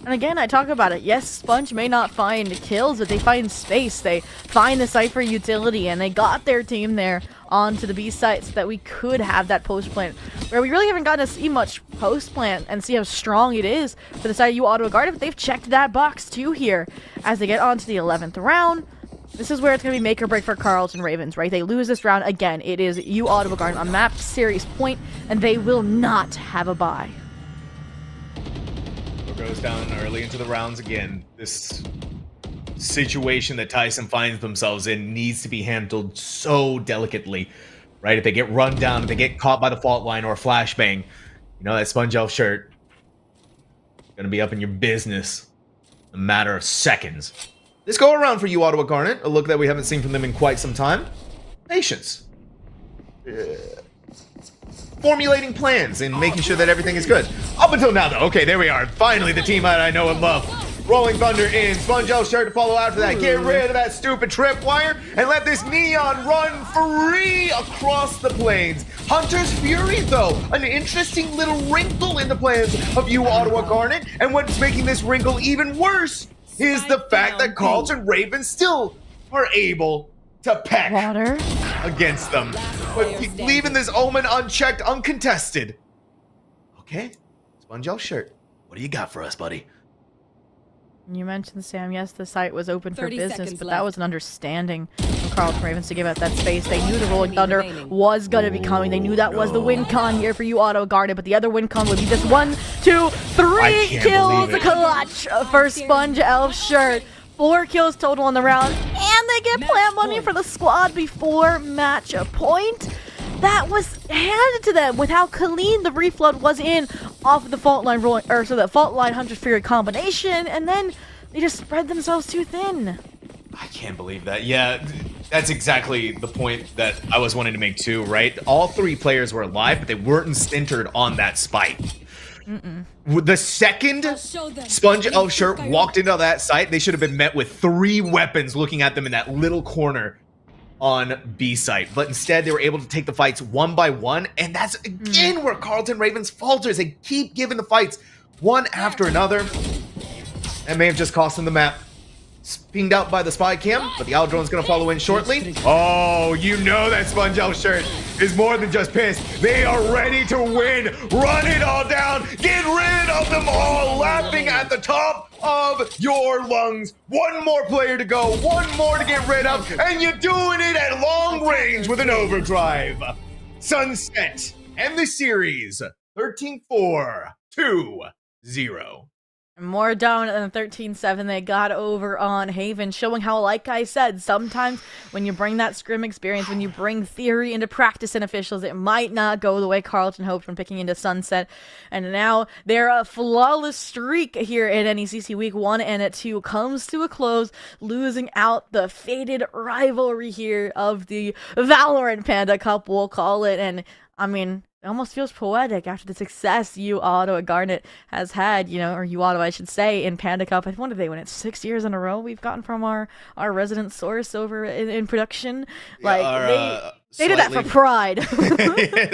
And again, I talk about it. Yes, Sponge may not find kills, but they find space. They find the Cypher utility, and they got their team there onto the B site so that we could have that post plant, where we really haven't gotten to see much post plant and see how strong it is for the side of uOttawa Garnet, but they've checked that box too here as they get onto the 11th round. This is where it's going to be make or break for Carleton Ravens, right? They lose this round, again, it is uOttawa Garnet, a map series point, and they will not have a bye. Goes down early into the rounds again. This situation that Tyson finds themselves in needs to be handled so delicately, right? If they get run down, if they get caught by the fault line or a flashbang, you know, that Sponge Elf shirt, Gonna be up in your business in a matter of seconds. This go around for uOttawa Garnet, a look that we haven't seen from them in quite some time. Patience. Formulating plans and making sure that everything is good. Up until now, though. Okay, there we are. Finally, the team that I know and love. Rolling Thunder in. Sponge Elf shirt to follow after that. Get rid of that stupid tripwire and let this Neon run free across the plains. Hunter's Fury, though, an interesting little wrinkle in the plans of uOttawa Garnet. And what's making this wrinkle even worse is the fact that Carleton Ravens still are able to peck Water. against them. But leaving this Omen unchecked, uncontested. Okay, Sponge Elf shirt. What do you got for us, buddy? You mentioned, Sam, yes, the site was open for 30 business, seconds but left. that was an understanding from Carleton Ravens to give up that space. They knew the Rolling Thunder was going to be coming. They knew that was the win con here for uOttawa Garnet, but the other win con would be just 1, 2, 3 can't kills believe it. clutch for Sponge Elf shirt. 4 kills total on the round, and they get plant money for the squad before match point. That was handed to them with how clean the reflood was in off of the fault line rolling, or so that fault line Hunter's Fury combination, and then they just spread themselves too thin. I can't believe that. Yeah, that's exactly the point that I was wanting to make too, right? All 3 players were alive, but they weren't centered on that spike. The second Sponge Elf shirt walked into that site, they should have been met with 3 weapons looking at them in that little corner on B site. But instead, they were able to take the fights one by one, and that's again where Carleton Ravens falters. They keep giving the fights one after another. That may have just cost them the map. Pinged out by the spy cam, but the owl drone's gonna follow in shortly. Oh, you know that Sponge Elf shirt is more than just pissed. They are ready to win. Run it all down. Get rid of them all. Laughing at the top of your lungs. One more player to go. One more to get rid of. And you're doing it at long range with an overdrive. Sunset. End the series. 13-4, 2-0. More dominant than 13-7 they got over on Haven, showing how, like I said, sometimes when you bring that scrim experience, when you bring theory into practice in officials, it might not go the way Carleton hoped when picking into Sunset. And now their flawless streak here in NECC Week 1 and 2 comes to a close, losing out the fated rivalry here of the Valorant Panda Cup, we'll call it. And, I mean, it almost feels poetic after the success uOttawa Garnet has had, you know, or uOttawa, I should say, in Panda Cup. When did they win it? 6 years in a row we've gotten from our resident source over in production. Like, they did that for pride.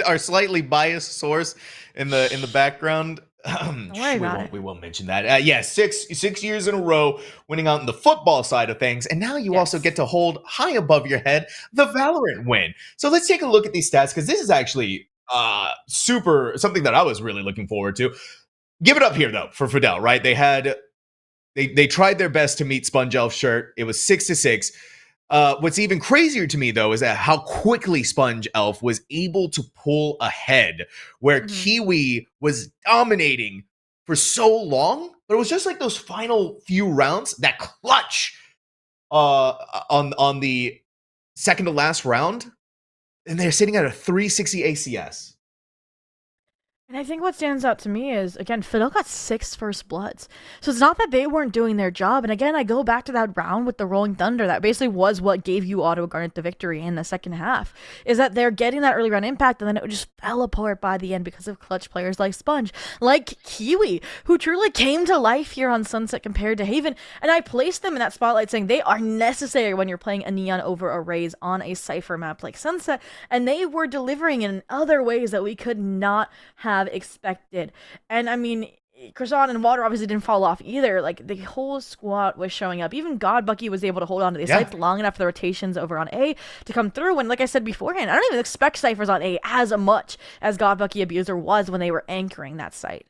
Our slightly biased source in the background. Don't worry about it. We won't mention that. Yeah, six years in a row winning out in the football side of things. And now you also get to hold high above your head the Valorant win. So let's take a look at these stats, because this is actually something that I was really looking forward to. Give it up here though for Fidel, right? They tried their best to meet Sponge Elf shirt. It was 6-6. What's even crazier to me though is that how quickly Sponge Elf was able to pull ahead, where Kiwi was dominating for so long, but it was just like those final few rounds, that clutch on the second to last round. And they're sitting at a 360 ACS. And I think what stands out to me is, again, Fidel got 6 first bloods. So it's not that they weren't doing their job. And again, I go back to that round with the Rolling Thunder. That basically was what gave uOttawa Garnet the victory in the second half. Is that they're getting that early round impact, and then it just fell apart by the end because of clutch players like Sponge, like Kiwi, who truly came to life here on Sunset compared to Haven. And I placed them in that spotlight saying they are necessary when you're playing a Neon over a Raze on a Cypher map like Sunset. And they were delivering in other ways that we could not have expected. And I mean, Croissant and Water obviously didn't fall off either. Like, the whole squad was showing up. Even God Bucky was able to hold on to these sites long enough for the rotations over on A to come through. And like I said beforehand, I don't even expect Cyphers on A as much as God Bucky Abuser was when they were anchoring that site.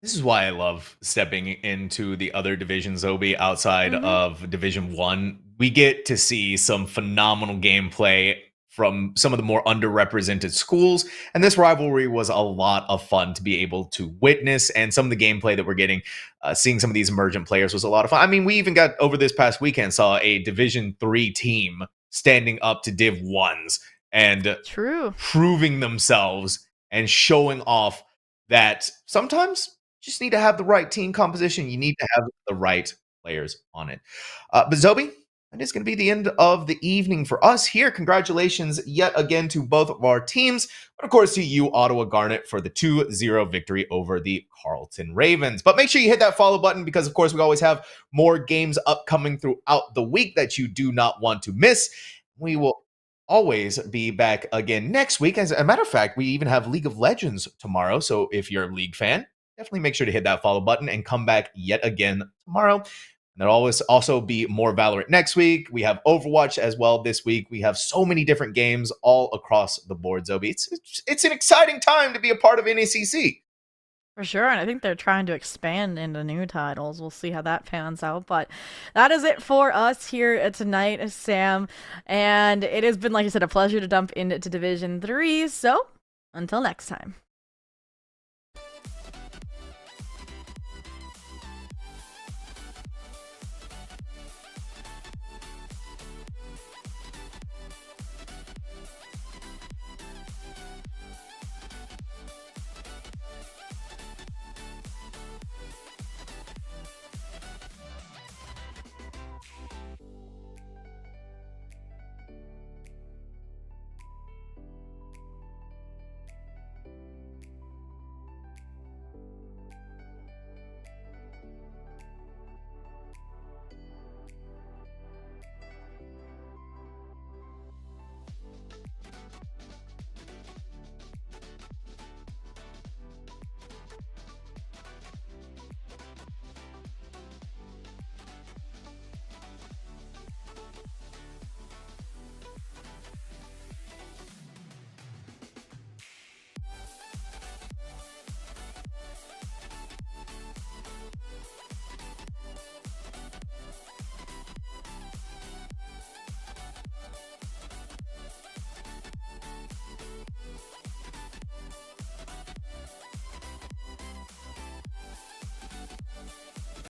This is why I love stepping into the other divisions, Obi, outside of Division 1. We get to see some phenomenal gameplay from some of the more underrepresented schools. And this rivalry was a lot of fun to be able to witness. And some of the gameplay that we're getting, seeing some of these emergent players was a lot of fun. I mean, we even got, over this past weekend, saw a Division 3 team standing up to Div 1s and proving themselves and showing off that sometimes just need to have the right team composition. You need to have the right players on it. But Zobi, that is going to be the end of the evening for us here. Congratulations yet again to both of our teams, but of course to uOttawa Garnet for the 2-0 victory over the Carleton Ravens. But make sure you hit that follow button because, of course, we always have more games upcoming throughout the week that you do not want to miss. We will always be back again next week. As a matter of fact, we even have League of Legends tomorrow. So if you're a League fan, definitely make sure to hit that follow button and come back yet again tomorrow. And there'll always also be more Valorant next week. We have Overwatch as well this week. We have so many different games all across the board, Zobi. It's an exciting time to be a part of NECC. For sure, and I think they're trying to expand into new titles. We'll see how that pans out, but that is it for us here tonight, Sam. And it has been, like I said, a pleasure to dump into Division 3, so until next time.